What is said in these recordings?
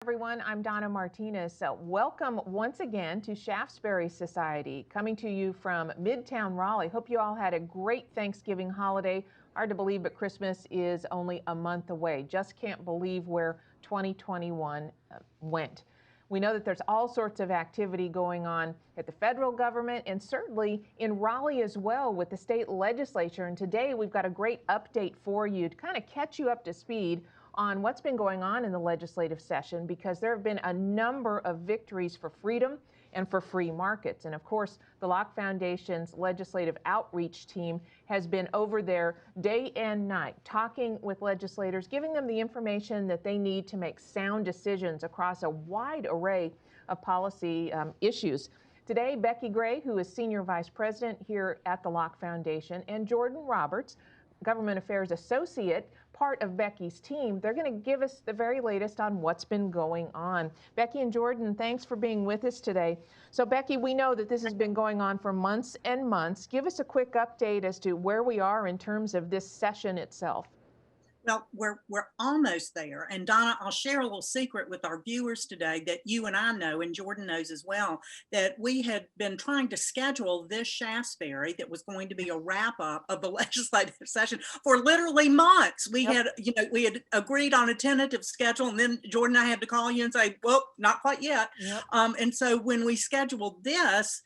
Everyone, I'm Donna Martinez. Welcome once again to Shaftesbury Society, coming to you from Midtown Raleigh. Hope you all had a great Thanksgiving holiday. Hard to believe, but Christmas is only a month away. Just can't believe where 2021 went. We know that there's all sorts of activity going on at the federal government and certainly in Raleigh as well with the state legislature. And today we've got a great update for you to kind of catch you up to speed on what's been going on in the legislative session, because there have been a number of victories for freedom and for free markets. And of course, the Locke Foundation's legislative outreach team has been over there day and night, talking with legislators, giving them the information that they need to make sound decisions across a wide array of policy issues. Today, Becky Gray, who is Senior Vice President here at the Locke Foundation, and Jordan Roberts, Government Affairs Associate, part of Becky's team, they're going to give us the very latest on what's been going on. Becky and Jordan, thanks for being with us today. So Becky, we know that this has been going on for months and months. Give us a quick update as to where we are in terms of this session itself. Well, we're almost there. And Donna, I'll share a little secret with our viewers today that you and I know, and Jordan knows as well, that we had been trying to schedule this Shaftesbury that was going to be a wrap up of the legislative session for literally months. We had agreed on a tentative schedule, and then Jordan and I had to call you and say, well, not quite yet. Yep. And so when we scheduled this,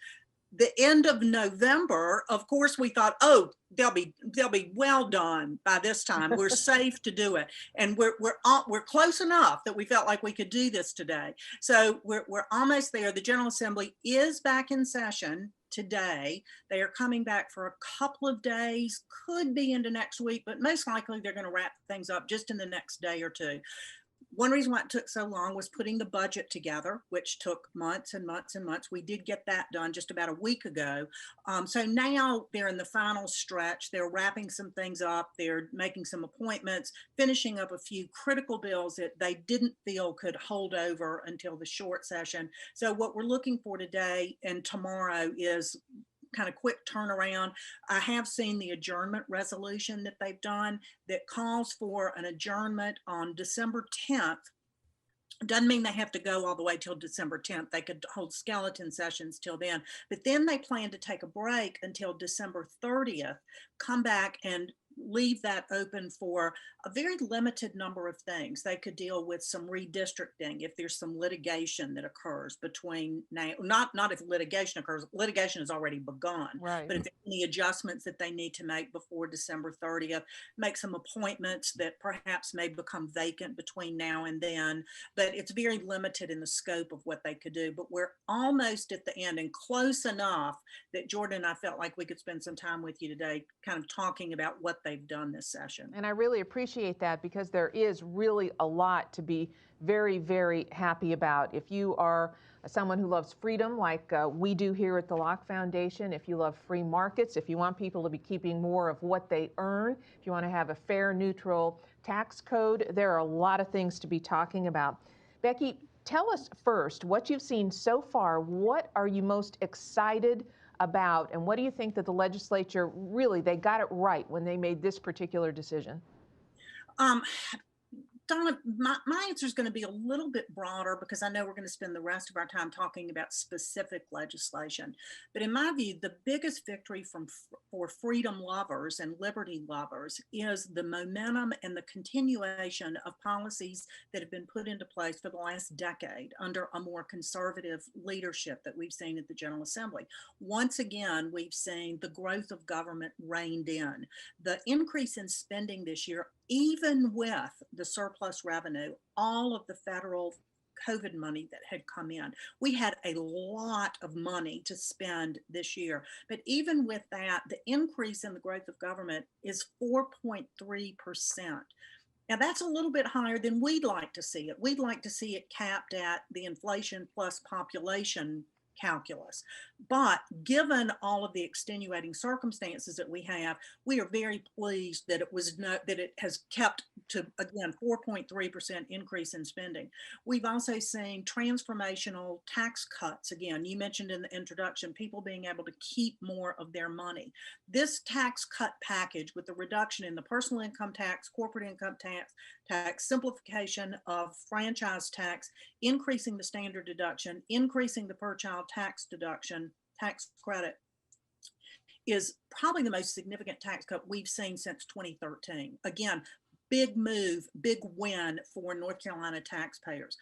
the end of November, of course, we thought, oh, they'll be well done by this time. We're safe to do it, and we're close enough that we felt like we could do this today. So we're almost there. The General Assembly is back in session today. They are coming back for a couple of days, could be into next week, but most likely they're going to wrap things up just in the next day or two. One reason why it took so long was putting the budget together, which took months and months and months. We did get that done just about a week ago. So now they're in the final stretch. They're wrapping some things up. They're making some appointments, finishing up a few critical bills that they didn't feel could hold over until the short session. So what we're looking for today and tomorrow is kind of quick turnaround. I have seen the adjournment resolution that they've done that calls for an adjournment on December 10th. Doesn't mean they have to go all the way till December 10th. They could hold skeleton sessions till then, but then they plan to take a break until December 30th, come back and leave that open for a very limited number of things. They could deal with some redistricting if there's some litigation that occurs between now, not if litigation occurs, litigation has already begun, Right. but if there's any adjustments that they need to make before December 30th, make some appointments that perhaps may become vacant between now and then, but it's very limited in the scope of what they could do. But we're almost at the end and close enough that Jordan and I felt like we could spend some time with you today kind of talking about what they've done this session. And I really appreciate that, because there is really a lot to be very, very happy about. If you are someone who loves freedom like we do here at the Locke Foundation, if you love free markets, if you want people to be keeping more of what they earn, if you want to have a fair, neutral tax code, there are a lot of things to be talking about. Becky, tell us first what you've seen so far. What are you most excited about, and what do you think that the legislature really, they got it right when they made this particular decision? Donna, my answer is going to be a little bit broader because I know we're going to spend the rest of our time talking about specific legislation. But in my view, the biggest victory for freedom lovers and liberty lovers is the momentum and the continuation of policies that have been put into place for the last decade under a more conservative leadership that we've seen at the General Assembly. Once again, we've seen the growth of government reined in. The increase in spending this year, even with the surplus revenue, all of the federal COVID money that had come in, we had a lot of money to spend this year. But even with that, the increase in the growth of government is 4.3%. Now, that's a little bit higher than we'd like to see it. We'd like to see it capped at the inflation plus population calculus. But given all of the extenuating circumstances that we have, we are very pleased that it has kept to, again, 4.3% increase in spending. We've also seen transformational tax cuts. Again, you mentioned in the introduction, people being able to keep more of their money. This tax cut package with the reduction in the personal income tax, corporate income tax, tax, simplification of franchise tax, increasing the standard deduction, increasing the per child tax deduction, tax credit, is probably the most significant tax cut we've seen since 2013. Again, big move, big win for North Carolina taxpayers.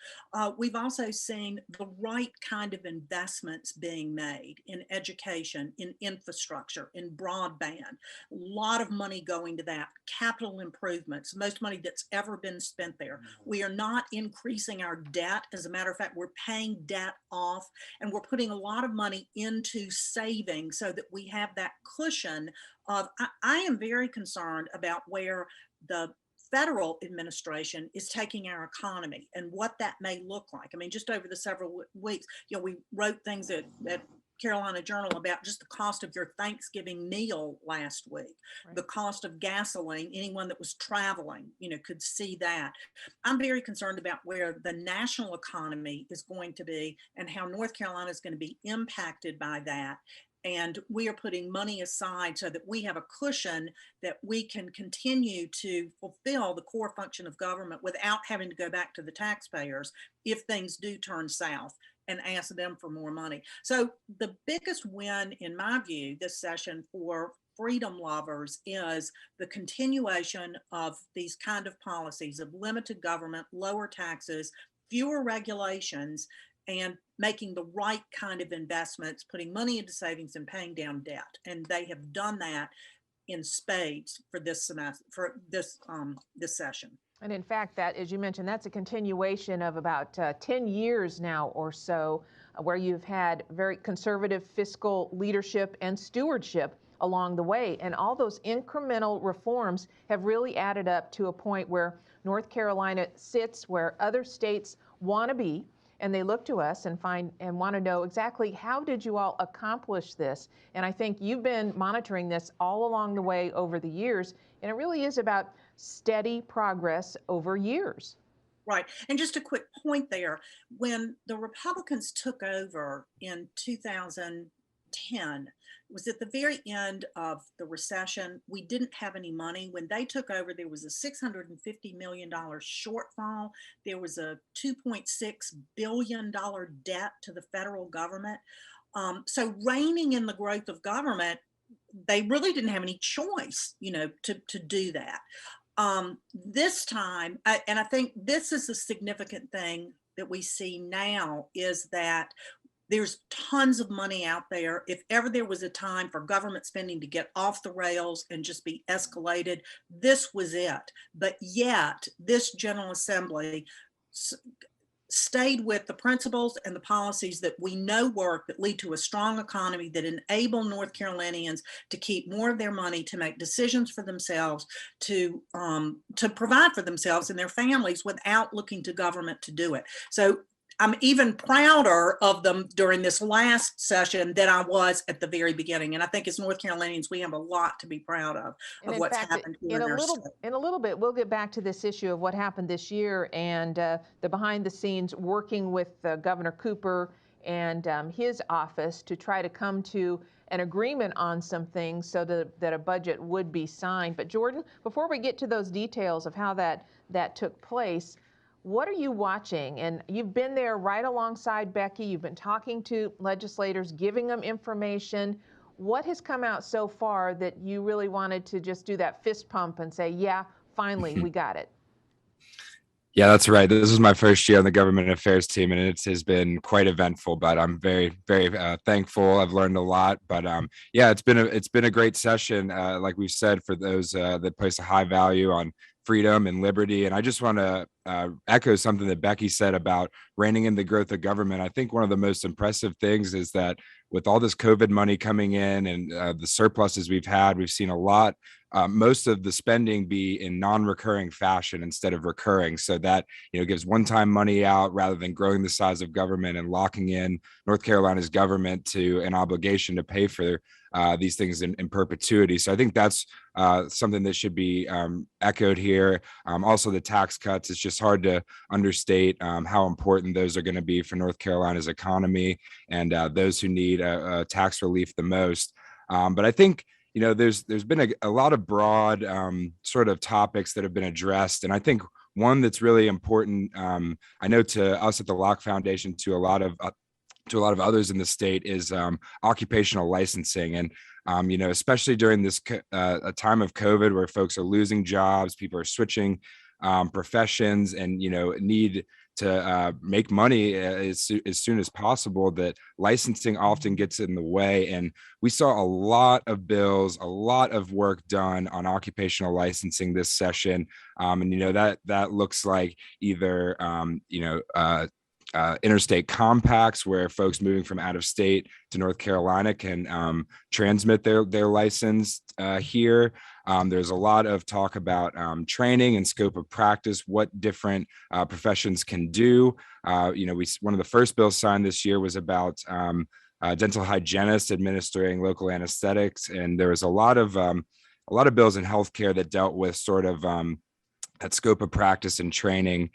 We've also seen the right kind of investments being made in education, in infrastructure, in broadband. A lot of money going to that. Capital improvements, most money that's ever been spent there. We are not increasing our debt. As a matter of fact, we're paying debt off, and we're putting a lot of money into saving so that we have that cushion of, I am very concerned about where the federal administration is taking our economy and what that may look like. I mean, just over the several weeks, we wrote things at Carolina Journal about just the cost of your Thanksgiving meal last week, right. The cost of gasoline. Anyone that was traveling, could see that. I'm very concerned about where the national economy is going to be and how North Carolina is going to be impacted by that. And we are putting money aside so that we have a cushion that we can continue to fulfill the core function of government without having to go back to the taxpayers if things do turn south and ask them for more money. So the biggest win, in my view, this session for freedom lovers is the continuation of these kind of policies of limited government, lower taxes, fewer regulations, and making the right kind of investments, putting money into savings and paying down debt. And they have done that in spades for this semester, for this session. And in fact, that, as you mentioned, that's a continuation of about 10 years now or so, where you've had very conservative fiscal leadership and stewardship along the way. And all those incremental reforms have really added up to a point where North Carolina sits where other states want to be. And they look to us and want to know exactly how did you all accomplish this? And I think you've been monitoring this all along the way over the years, and it really is about steady progress over years. Right. And just a quick point there, when the Republicans took over in 2010, it was at the very end of the recession. We didn't have any money. When they took over, there was a $650 million shortfall. There was a $2.6 billion debt to the federal government. So reining in the growth of government, they really didn't have any choice, to do that. This time, and I think this is a significant thing that we see now, is that there's tons of money out there. If ever there was a time for government spending to get off the rails and just be escalated, this was it. But yet, this General Assembly stayed with the principles and the policies that we know work, that lead to a strong economy, that enable North Carolinians to keep more of their money, to make decisions for themselves, to provide for themselves and their families without looking to government to do it. So I'm even prouder of them during this last session than I was at the very beginning. And I think as North Carolinians, we have a lot to be proud of what's happened here in our state. In a little bit, we'll get back to this issue of what happened this year and the behind the scenes working with Governor Cooper and his office to try to come to an agreement on some things so that a budget would be signed. But Jordan, before we get to those details of how that took place, what are you watching? And you've been there right alongside Becky. You've been talking to legislators, giving them information. What has come out so far that you really wanted to just do that fist pump and say, yeah, finally, we got it? Yeah, that's right. This is my first year on the government affairs team, and it has been quite eventful. But I'm very, very thankful. I've learned a lot. But yeah, it's been a great session. Like we've said, for those that place a high value on freedom and liberty. And I just want to echo something that Becky said about reining in the growth of government. I think one of the most impressive things is that with all this COVID money coming in and the surpluses we've had, we've seen a lot, most of the spending be in non-recurring fashion instead of recurring. So that, gives one-time money out rather than growing the size of government and locking in North Carolina's government to an obligation to pay for these things in perpetuity. So I think that's something that should be echoed here. Also, the tax cuts, it's just hard to understate how important those are going to be for North Carolina's economy and those who need tax relief the most. But I think, there's been a lot of broad sort of topics that have been addressed. And I think one that's really important, I know to us at the Locke Foundation, to a lot of others in the state, is occupational licensing. And especially during this a time of COVID, where folks are losing jobs, people are switching professions, and need to make money as soon as possible, that licensing often gets in the way. And we saw a lot of bills, a lot of work done on occupational licensing this session. And that looks like either interstate compacts, where folks moving from out of state to North Carolina can transmit their license here. There's a lot of talk about training and scope of practice, what different professions can do. One of the first bills signed this year was about dental hygienists administering local anesthetics, and there was a lot of bills in healthcare that dealt with sort of that scope of practice and training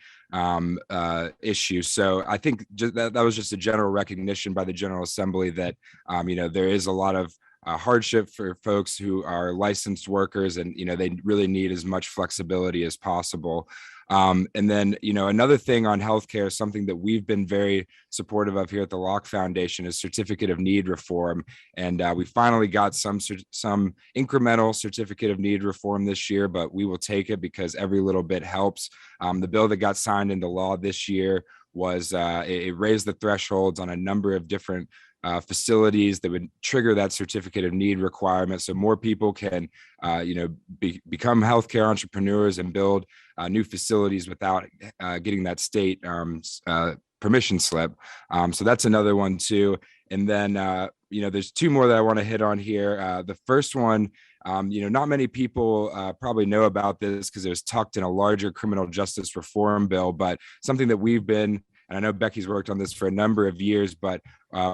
issue. So I think that was just a general recognition by the General Assembly that there is a lot of hardship for folks who are licensed workers, and they really need as much flexibility as possible. And then, another thing on healthcare, something that we've been very supportive of here at the Locke Foundation, is certificate of need reform. And we finally got some incremental certificate of need reform this year, but we will take it because every little bit helps. The bill that got signed into law this year was it raised the thresholds on a number of different facilities that would trigger that certificate of need requirement, so more people can become healthcare entrepreneurs and build new facilities without getting that state permission slip. So that's another one too. And then there's two more that I want to hit on here. The first one, not many people probably know about this because it was tucked in a larger criminal justice reform bill, but something that we've been, and I know Becky's worked on this for a number of years, but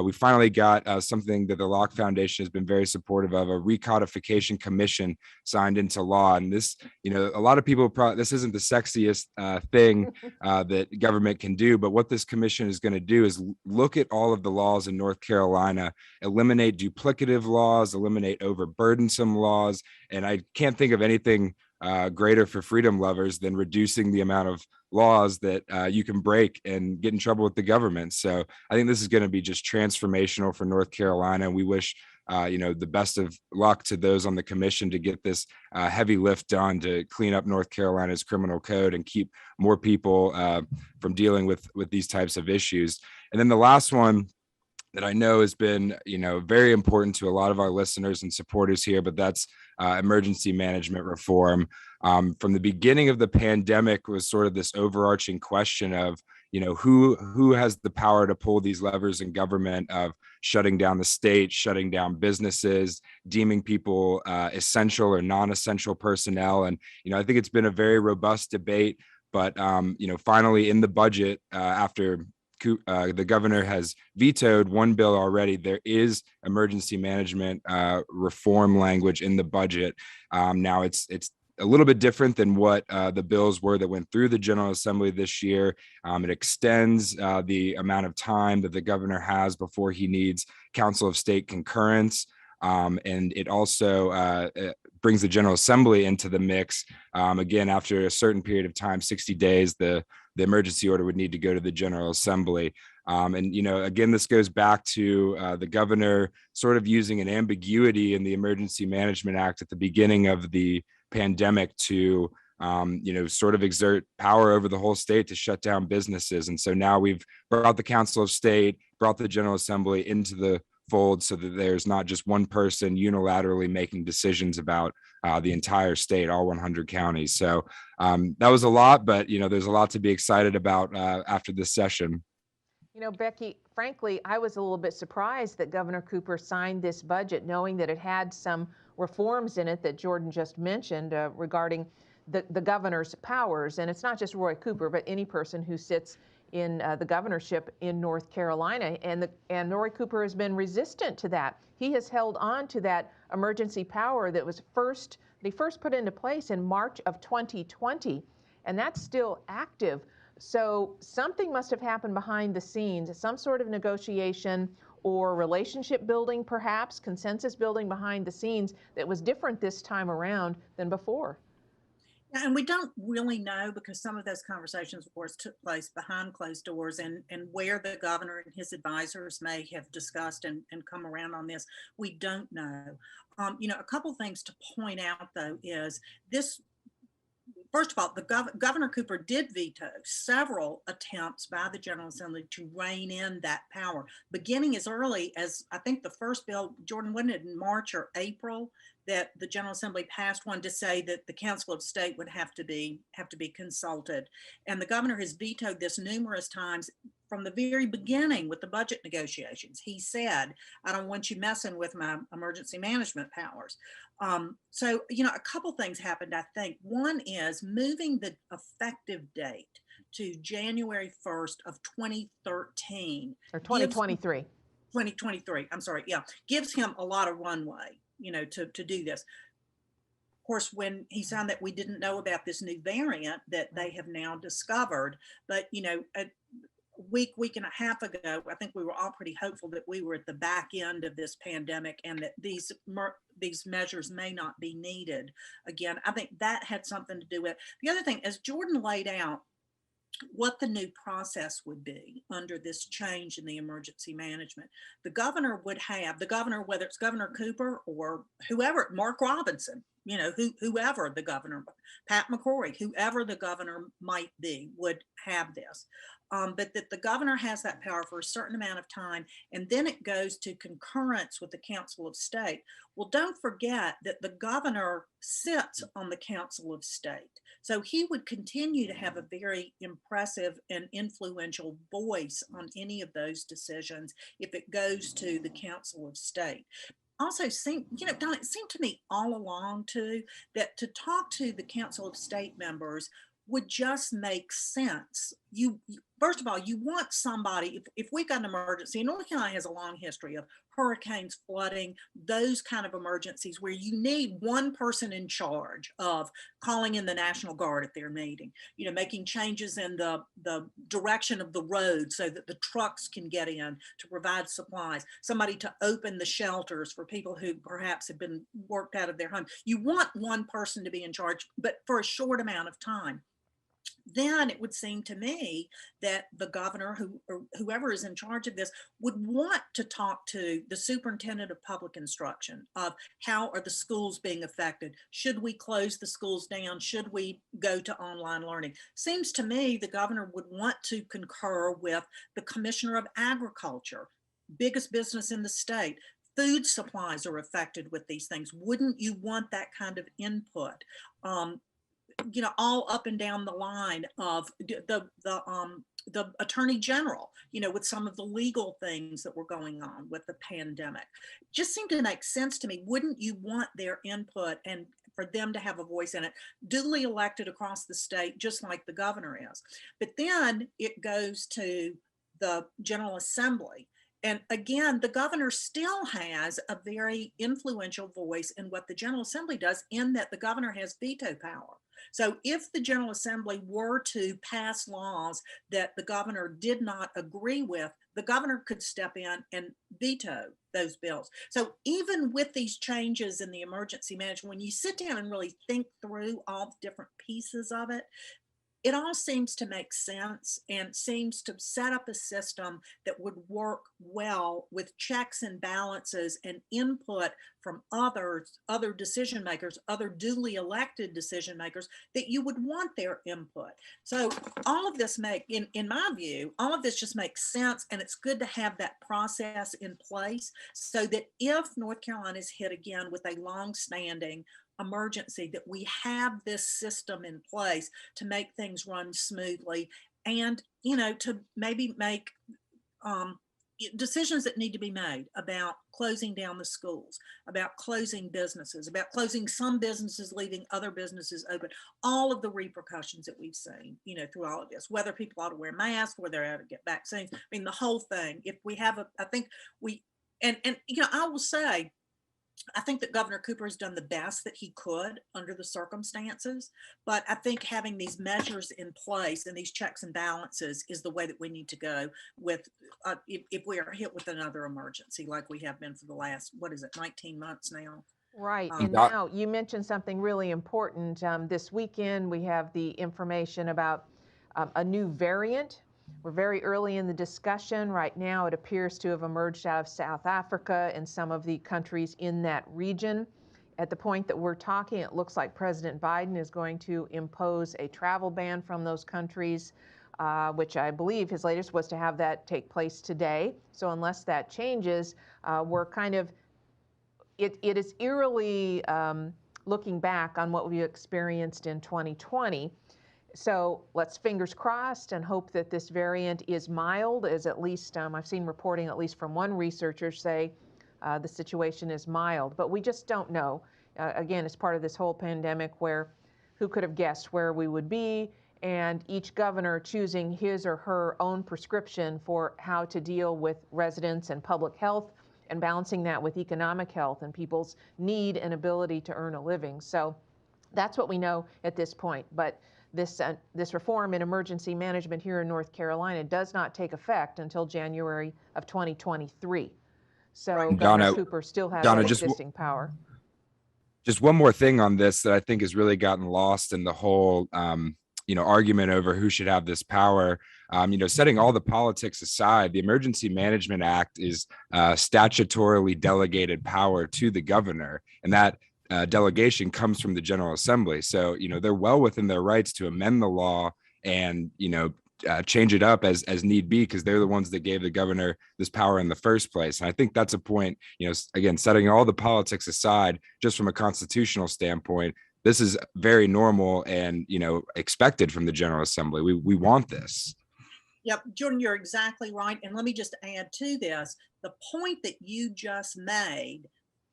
we finally got something that the Locke Foundation has been very supportive of, a recodification commission signed into law. And this, a lot of people this isn't the sexiest thing that government can do, but what this commission is going to do is look at all of the laws in North Carolina, eliminate duplicative laws, eliminate overburdensome laws. And I can't think of anything greater for freedom lovers than reducing the amount of laws that you can break and get in trouble with the government. So I think this is going to be just transformational for North Carolina. We wish the best of luck to those on the commission to get this heavy lift done to clean up North Carolina's criminal code and keep more people from dealing with these types of issues. And then the last one that I know has been, very important to a lot of our listeners and supporters here, but that's emergency management reform. From the beginning of the pandemic was sort of this overarching question of, who has the power to pull these levers in government of shutting down the state, shutting down businesses, deeming people essential or non-essential personnel. And, I think it's been a very robust debate, but, finally in the budget, after the governor has vetoed one bill already, there is emergency management reform language in the budget. Now it's a little bit different than what the bills were that went through the General Assembly this year. It extends the amount of time that the governor has before he needs Council of State concurrence. And it also brings the General Assembly into the mix. Again, after a certain period of time, 60 days, the emergency order would need to go to the General Assembly. And, again, this goes back to the governor sort of using an ambiguity in the Emergency Management Act at the beginning of the pandemic to, sort of exert power over the whole state to shut down businesses. And so now we've brought the Council of State, brought the General Assembly into the fold so that there's not just one person unilaterally making decisions about the entire state, all 100 counties. So that was a lot, but there's a lot to be excited about after this session. Becky, frankly, I was a little bit surprised that Governor Cooper signed this budget, knowing that it had some reforms in it that Jordan just mentioned regarding the governor's powers. And it's not just Roy Cooper, but any person who sits in the governorship in North Carolina. And Roy Cooper has been resistant to that. He has held on to that emergency power that was first put into place in March of 2020, and that's still active. So something must have happened behind the scenes, some sort of negotiation or relationship building, perhaps consensus building behind the scenes that was different this time around than before. And we don't really know, because some of those conversations, of course, took place behind closed doors, and where the governor and his advisors may have discussed and come around on this, we don't know. A couple things to point out, though, is this. First of all, Governor Cooper did veto several attempts by the General Assembly to rein in that power, beginning as early as, I think, the first bill, Jordan, wasn't it in March or April, that the General Assembly passed one to say that the Council of State would have to be consulted. And the governor has vetoed this numerous times from the very beginning with the budget negotiations. He said, I don't want you messing with my emergency management powers. So, a couple things happened, I think. One is moving the effective date to January 1st of 2013. Or 2023. 2023, I'm sorry, yeah, gives him a lot of runway, to do this. Of course, when he signed that, we didn't know about this new variant that they have now discovered. But, a week and a half ago, I think we were all pretty hopeful that we were at the back end of this pandemic and that these measures may not be needed again. I think that had something to do with it. The other thing, as Jordan laid out what the new process would be under this change in the emergency management, the governor, whether it's Governor Cooper or whoever, Mark Robinson, whoever the governor, Pat McCrory, whoever the governor might be, would have this. But that the governor has that power for a certain amount of time, and then it goes to concurrence with the Council of State. Well, don't forget that the governor sits on the Council of State. So he would continue to have a very impressive and influential voice on any of those decisions if it goes to the Council of State. Also, Don, it seemed to me all along too that to talk to the Council of State members would just make sense. First of all, you want somebody, if we've got an emergency, and North Carolina has a long history of hurricanes, flooding, those kind of emergencies where you need one person in charge of calling in the National Guard at their meeting, making changes in the direction of the road so that the trucks can get in to provide supplies, somebody to open the shelters for people who perhaps have been worked out of their home. You want one person to be in charge, but for a short amount of time. Then it would seem to me that the governor, or whoever is in charge of this, would want to talk to the superintendent of public instruction of how are the schools being affected? Should we close the schools down? Should we go to online learning? Seems to me the governor would want to concur with the commissioner of agriculture, biggest business in the state. Food supplies are affected with these things. Wouldn't you want that kind of input? All up and down the line of the attorney general, with some of the legal things that were going on with the pandemic. Just seemed to make sense to me. Wouldn't you want their input and for them to have a voice in it, duly elected across the state, just like the governor is? But then it goes to the General Assembly. And again, the governor still has a very influential voice in what the General Assembly does, in that the governor has veto power. So if the General Assembly were to pass laws that the governor did not agree with, the governor could step in and veto those bills. So even with these changes in the emergency management, when you sit down and really think through all the different pieces of it, it all seems to make sense and seems to set up a system that would work well with checks and balances and input from other decision makers, other duly elected decision makers, that you would want their input. So all of this in my view, all of this just makes sense, and it's good to have that process in place so that if North Carolina is hit again with a long-standing emergency, that we have this system in place to make things run smoothly, and to maybe make decisions that need to be made about closing down the schools, about closing businesses, about closing some businesses, leaving other businesses open, all of the repercussions that we've seen, through all of this, whether people ought to wear masks, whether they ought to get vaccines. I mean, the whole thing. If we have I think we, and I will say, I think that Governor Cooper has done the best that he could under the circumstances, but I think having these measures in place and these checks and balances is the way that we need to go with if we are hit with another emergency like we have been for the last, 19 months now. Right. Um, And now you mentioned something really important. This weekend, we have the information about a new variant. We're very early in the discussion. Right now, it appears to have emerged out of South Africa and some of the countries in that region. At the point that we're talking, it looks like President Biden is going to impose a travel ban from those countries, which I believe his latest was to have that take place today. So unless that changes, we're kind of it is eerily looking back on what we experienced in 2020. So let's fingers crossed and hope that this variant is mild, as at least I've seen reporting, at least from one researcher, say the situation is mild. But we just don't know. Again, it's part of this whole pandemic where who could have guessed where we would be, and each governor choosing his or her own prescription for how to deal with residents and public health, and balancing that with economic health and people's need and ability to earn a living. So that's what we know at this point. But this reform in emergency management here in North Carolina does not take effect until January of 2023. So Right. Governor Donna, Cooper still has Donna, that existing power. just one more thing on this that I think has really gotten lost in the whole, argument over who should have this power. Setting all the politics aside, the Emergency Management Act is statutorily delegated power to the governor, and that delegation comes from the General Assembly. So, they're well within their rights to amend the law and, change it up as need be, because they're the ones that gave the governor this power in the first place. And I think that's a point, again, setting all the politics aside, just from a constitutional standpoint, this is very normal and, expected from the General Assembly. We want this. Yep, Jordan, you're exactly right. And let me just add to this, the point that you just made,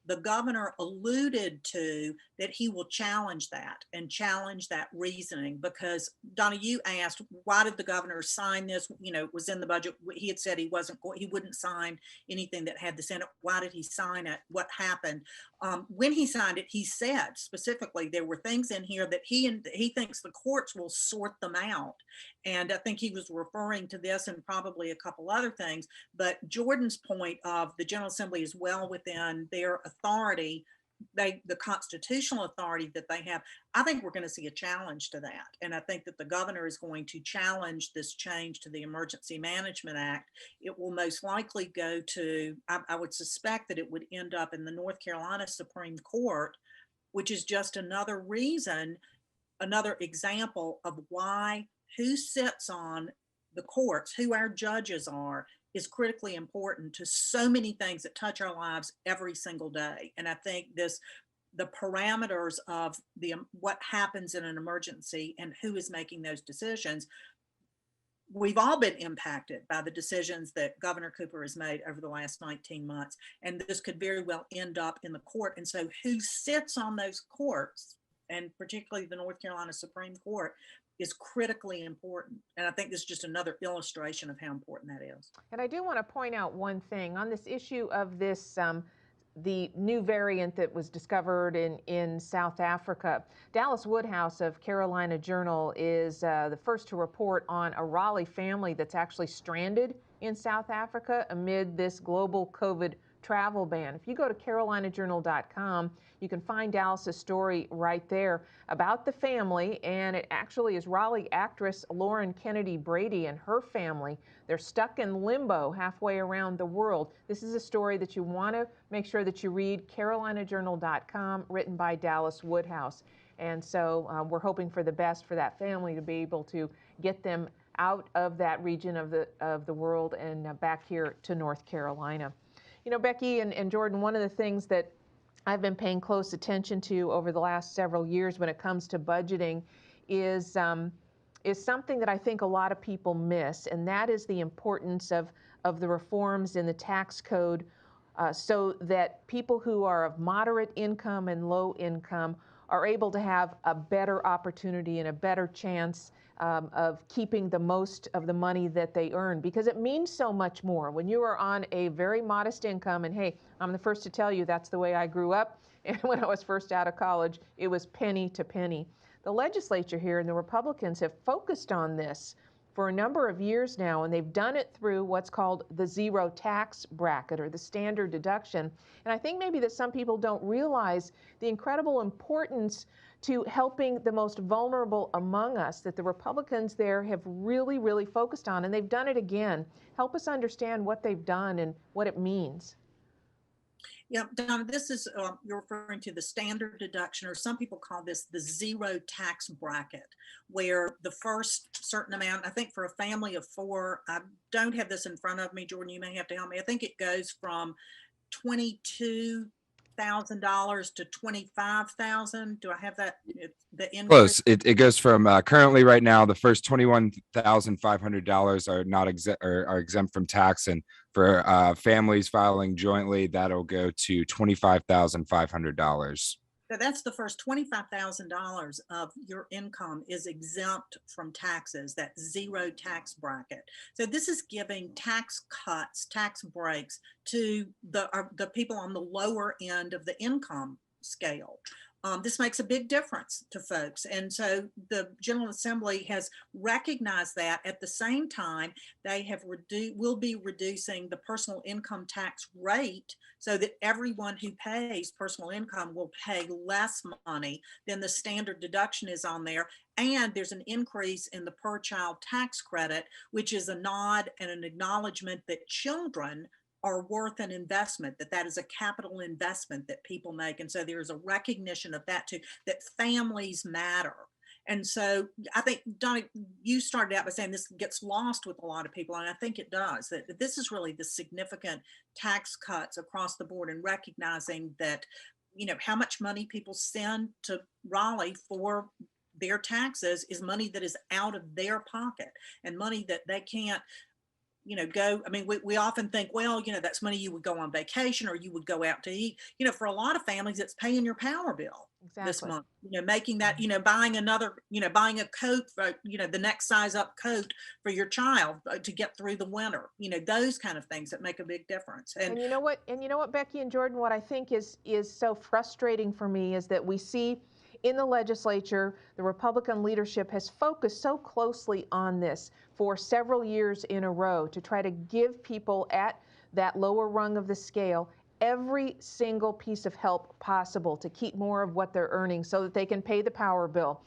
the governor alluded to that he will challenge that and challenge that reasoning, because Donna, you asked, why did the governor sign this? It was in the budget. He had said he wouldn't sign anything that had the Senate. Why did he sign it? What happened? When he signed it, he said specifically there were things in here that he thinks the courts will sort them out. And I think he was referring to this and probably a couple other things. But Jordan's point of the General Assembly is well within their authority, the constitutional authority that they have. I think we're going to see a challenge to that. And I think that the governor is going to challenge this change to the Emergency Management Act. It will most likely go to, I would suspect that it would end up in the North Carolina Supreme Court, which is just another reason, another example of why who sits on the courts, who our judges are, is critically important to so many things that touch our lives every single day. And I think the parameters of what happens in an emergency and who is making those decisions, we've all been impacted by the decisions that Governor Cooper has made over the last 19 months. And this could very well end up in the court. And so who sits on those courts, and particularly the North Carolina Supreme Court, is critically important. And I think this is just another illustration of how important that is. And I do want to point out one thing on this issue of this, the new variant that was discovered in South Africa. Dallas Woodhouse of Carolina Journal is the first to report on a Raleigh family that's actually stranded in South Africa amid this global COVID travel ban. If you go to carolinajournal.com, you can find Dallas's story right there about the family, and it actually is Raleigh actress Lauren Kennedy Brady and her family. They're stuck in limbo halfway around the world. This is a story that you want to make sure that you read, carolinajournal.com, written by Dallas Woodhouse. And so we're hoping for the best for that family, to be able to get them out of that region of the world and back here to North Carolina. Becky and Jordan, one of the things that I've been paying close attention to over the last several years when it comes to budgeting is something that I think a lot of people miss, and that is the importance of the reforms in the tax code, so that people who are of moderate income and low income are able to have a better opportunity and a better chance of keeping the most of the money that they earn, because it means so much more when you are on a very modest income. And hey, I'm the first to tell you that's the way I grew up. And when I was first out of college, it was penny to penny. The legislature here and the Republicans have focused on this for a number of years now, and they've done it through what's called the zero tax bracket or the standard deduction. And I think maybe that some people don't realize the incredible importance to helping the most vulnerable among us that the Republicans there have really, really focused on, and they've done it again. Help us understand what they've done and what it means. Yeah, Donna, this is, you're referring to the standard deduction, or some people call this the zero tax bracket, where the first certain amount, I think for a family of four, I don't have this in front of me, Jordan, you may have to help me. I think it goes from $22,000 to $25,000. Do I have that? The increase? Close. It goes from currently right now, the first $21,500 are not exempt or are exempt from tax. And for families filing jointly, that'll go to $25,500. So that's the first $25,000 of your income is exempt from taxes, that zero tax bracket. So this is giving tax cuts, tax breaks to the people on the lower end of the income scale. This makes a big difference to folks. And so the General Assembly has recognized that. At the same time, they have will be reducing the personal income tax rate so that everyone who pays personal income will pay less money than the standard deduction is on there. And there's an increase in the per child tax credit, which is a nod and an acknowledgement that children are worth an investment, that is a capital investment that people make. And so there's a recognition of that too, that families matter. And so I think, Donnie, you started out by saying this gets lost with a lot of people, and I think it does, that this is really the significant tax cuts across the board, and recognizing that, you know, how much money people send to Raleigh for their taxes is money that is out of their pocket, and money that they can't, you know, go. I mean, we often think, well, you know, that's money you would go on vacation or you would go out to eat. You know, for a lot of families, it's paying your power bill this month, you know, making that, you know, buying another, you know, buying a coat, you know, the next size up coat for your child to get through the winter, you know, those kind of things that make a big difference. And you know what, Becky and Jordan, what I think is so frustrating for me is that we see in the legislature, the Republican leadership has focused so closely on this for several years in a row to try to give people at that lower rung of the scale every single piece of help possible to keep more of what they're earning so that they can pay the power bill.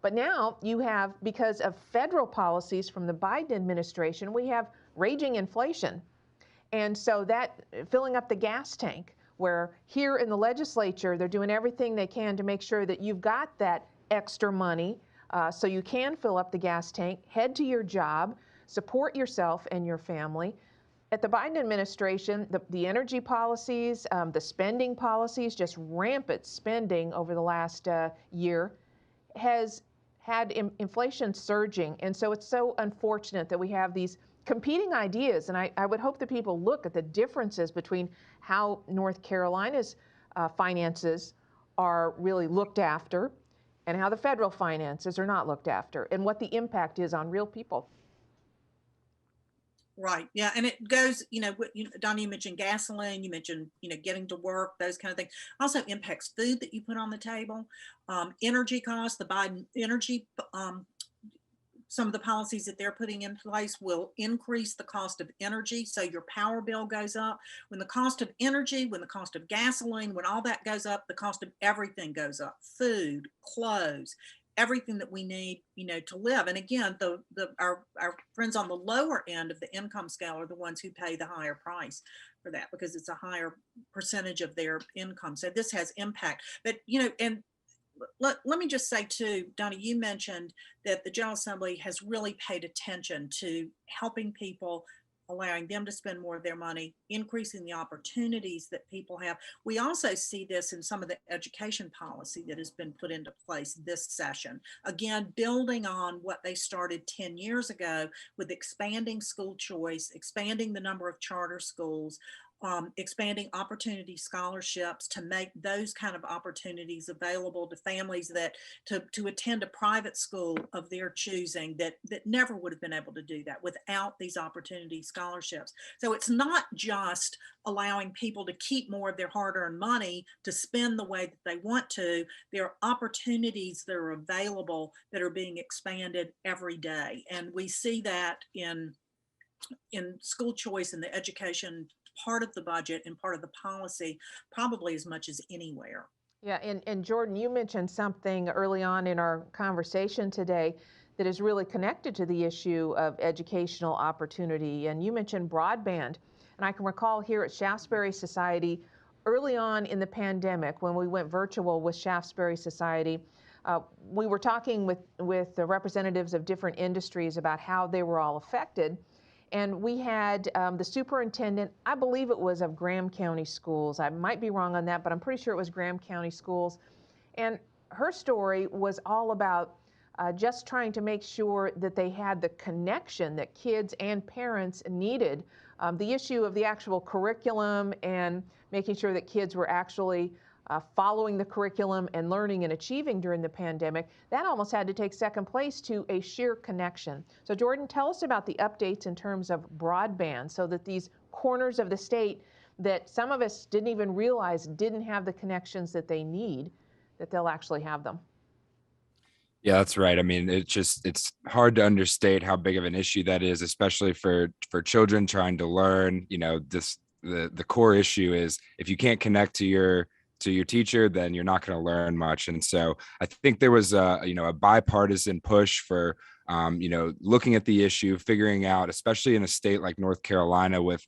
But now you have, because of federal policies from the Biden administration, we have raging inflation. And so that filling up the gas tank, where here in the legislature, they're doing everything they can to make sure that you've got that extra money so you can fill up the gas tank, head to your job, support yourself and your family. At the Biden administration, the energy policies, the spending policies, just rampant spending over the last year has had inflation surging. And so it's so unfortunate that we have these competing ideas. And I would hope that people look at the differences between how North Carolina's finances are really looked after and how the federal finances are not looked after, and what the impact is on real people. Right. Yeah. And it goes, you know, Donnie, you mentioned gasoline, you mentioned, you know, getting to work, those kind of things. Also impacts food that you put on the table, energy costs, the Biden energy, some of the policies that they're putting in place will increase the cost of energy. So your power bill goes up. When the cost of energy, when the cost of gasoline, when all that goes up, the cost of everything goes up. Food, clothes, everything that we need, you know, to live. And again, our friends on the lower end of the income scale are the ones who pay the higher price for that, because it's a higher percentage of their income. So this has impact. But, you know, and let me just say too, Donnie, you mentioned that the General Assembly has really paid attention to helping people, allowing them to spend more of their money, increasing the opportunities that people have. We also see this in some of the education policy that has been put into place this session. Again, building on what they started 10 years ago with expanding school choice, expanding the number of charter schools, expanding opportunity scholarships to make those kind of opportunities available to families that to attend a private school of their choosing that never would have been able to do that without these opportunity scholarships. So it's not just allowing people to keep more of their hard-earned money to spend the way that they want to. There are opportunities that are available that are being expanded every day, and we see that in school choice and the education part of the budget and part of the policy probably as much as anywhere. Yeah, and Jordan, you mentioned something early on in our conversation today that is really connected to the issue of educational opportunity. And you mentioned broadband. And I can recall here at Shaftesbury Society, early on in the pandemic, when we went virtual with Shaftesbury Society, we were talking with the representatives of different industries about how they were all affected. And we had the superintendent, I believe it was of Graham County Schools. I might be wrong on that, but I'm pretty sure it was Graham County Schools. And her story was all about just trying to make sure that they had the connection that kids and parents needed. The issue of the actual curriculum and making sure that kids were actually following the curriculum and learning and achieving during the pandemic, that almost had to take second place to a sheer connection. So Jordan, tell us about the updates in terms of broadband so that these corners of the state that some of us didn't even realize didn't have the connections that they need, that they'll actually have them. Yeah, that's right. I mean, it's hard to understate how big of an issue that is, especially for children trying to learn. The core issue is if you can't connect to your teacher, then you're not going to learn much. And so I think there was a bipartisan push for looking at the issue, figuring out, especially in a state like North Carolina with,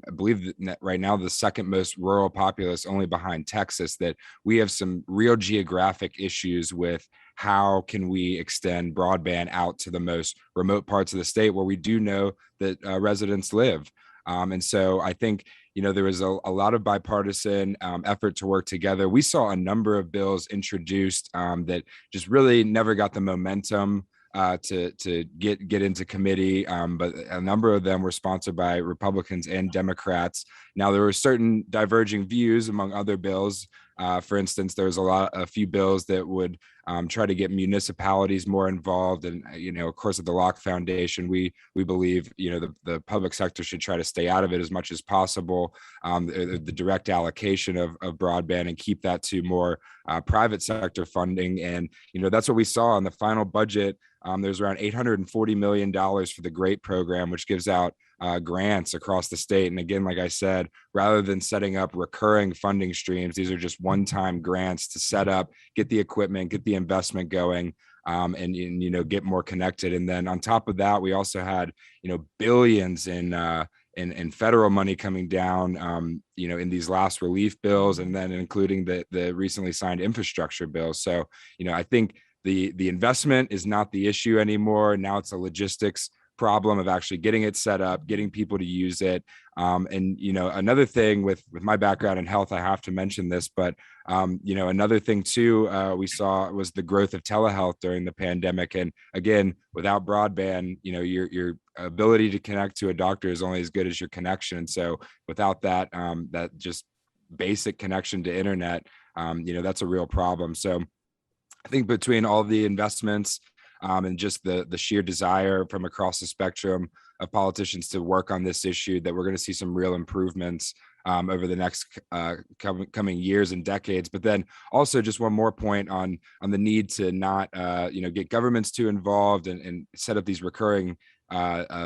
I believe that right now the second most rural populace, only behind Texas, that we have some real geographic issues with how can we extend broadband out to the most remote parts of the state where we do know that residents live. And so I think, there was a lot of bipartisan effort to work together. We saw a number of bills introduced that just really never got the momentum to get into committee, but a number of them were sponsored by Republicans and Democrats. Now, there were certain diverging views among other bills. For instance, there was a few bills that would try to get municipalities more involved, and of course, at the Locke Foundation, we believe the public sector should try to stay out of it as much as possible. The direct allocation of broadband and keep that to more private sector funding, and that's what we saw in the final budget. There's around $840 million for the GREAT program, which gives out grants across the state. And again, like I said, rather than setting up recurring funding streams, these are just one-time grants to set up, get the equipment, get the investment going, and get more connected. And then on top of that, we also had billions in federal money coming down, in these last relief bills, and then including the recently signed infrastructure bill. So I think the investment is not the issue anymore. Now it's a logistics problem of actually getting it set up, getting people to use it. And another thing with my background in health, I have to mention this, but another thing too we saw was the growth of telehealth during the pandemic. And again, without broadband, your ability to connect to a doctor is only as good as your connection. And so without that, that just basic connection to internet, that's a real problem. So I think between all the investments and just the sheer desire from across the spectrum of politicians to work on this issue, that we're going to see some real improvements over the next coming years and decades. But then also just one more point on the need to not get governments too involved and set up these recurring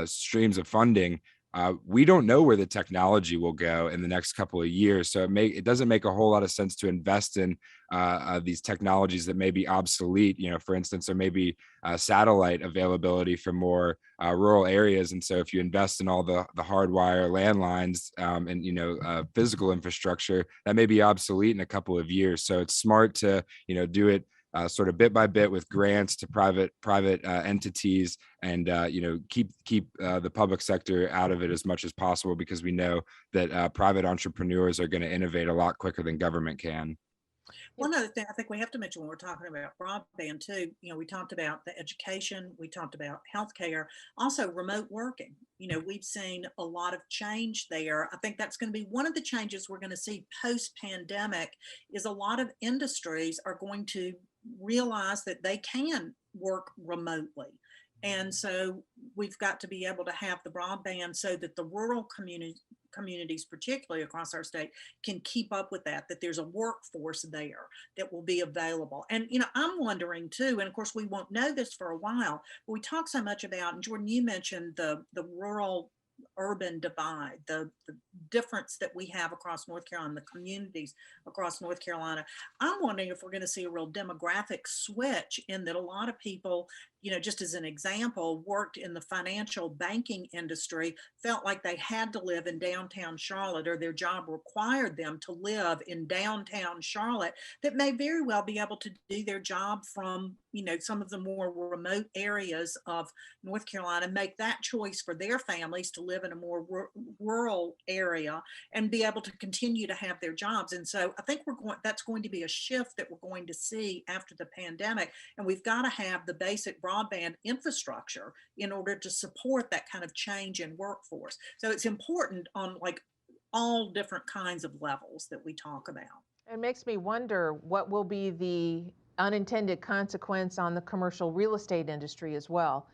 streams of funding. We don't know where the technology will go in the next couple of years. So it doesn't make a whole lot of sense to invest in these technologies that may be obsolete. For instance, there may be satellite availability for more rural areas. And so if you invest in all the hardwire landlines and physical infrastructure, that may be obsolete in a couple of years. So it's smart to do it sort of bit by bit with grants to private entities, and keep the public sector out of it as much as possible, because we know that private entrepreneurs are going to innovate a lot quicker than government can. One other thing I think we have to mention when we're talking about broadband too, we talked about the education, we talked about healthcare, also remote working. We've seen a lot of change there. I think that's going to be one of the changes we're going to see post pandemic is a lot of industries are going to realize that they can work remotely. And so we've got to be able to have the broadband so that the rural communities, particularly across our state, can keep up with that there's a workforce there that will be available. And, I'm wondering too, and of course we won't know this for a while, but we talk so much about, and Jordan, you mentioned the rural urban divide, the difference that we have across North Carolina, the communities across North Carolina. I'm wondering if we're going to see a real demographic switch in that a lot of people, just as an example, worked in the financial banking industry, felt like they had to live in downtown Charlotte or their job required them to live in downtown Charlotte, that may very well be able to do their job from, some of the more remote areas of North Carolina, make that choice for their families to live in a more rural area and be able to continue to have their jobs. And so I think that's going to be a shift that we're going to see after the pandemic. And we've got to have the basic broadband infrastructure in order to support that kind of change in workforce. So it's important on like all different kinds of levels that we talk about. It makes me wonder what will be the unintended consequence on the commercial real estate industry as well,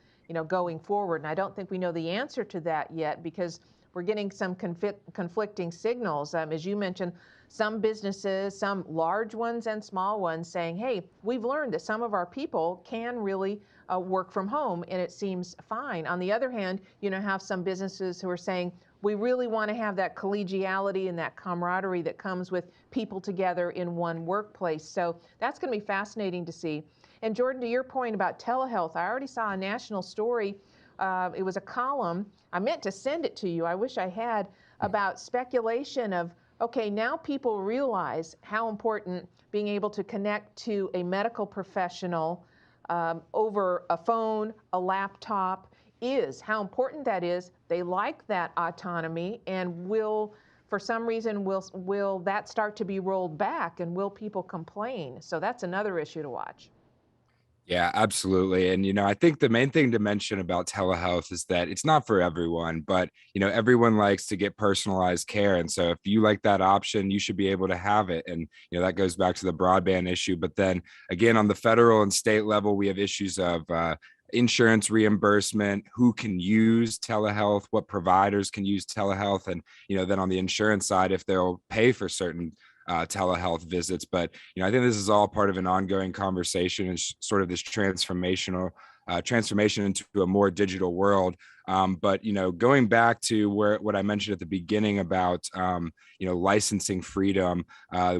going forward. And I don't think we know the answer to that yet because we're getting some conflicting signals. As you mentioned, some businesses, some large ones and small ones saying, hey, we've learned that some of our people can really work from home and it seems fine. On the other hand, have some businesses who are saying, we really want to have that collegiality and that camaraderie that comes with people together in one workplace. So that's going to be fascinating to see. And Jordan, to your point about telehealth, I already saw a national story. It was a column. I meant to send it to you. I wish I had, about speculation of, okay, now people realize how important being able to connect to a medical professional over a phone, a laptop, is, how important that is. They like that autonomy, and for some reason, will that start to be rolled back, and will people complain? So that's another issue to watch. Yeah, absolutely. And, I think the main thing to mention about telehealth is that it's not for everyone, but, everyone likes to get personalized care. And so if you like that option, you should be able to have it. And, that goes back to the broadband issue. But then again, on the federal and state level, we have issues of, insurance reimbursement, who can use telehealth, what providers can use telehealth, and then on the insurance side, if they'll pay for certain telehealth visits. But I think this is all part of an ongoing conversation and sort of this transformation into a more digital world. But going back to what I mentioned at the beginning about licensing freedom,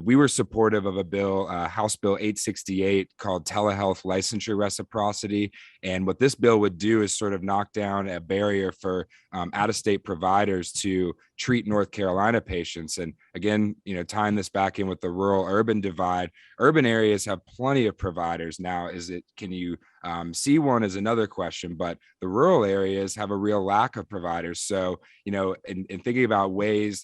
we were supportive of a bill, House Bill 868, called Telehealth Licensure Reciprocity. And what this bill would do is sort of knock down a barrier for out-of-state providers to treat North Carolina patients. And again, tying this back in with the rural urban divide, urban areas have plenty of providers now. Can you see one is another question, but the rural areas have a real lack of providers. So, in thinking about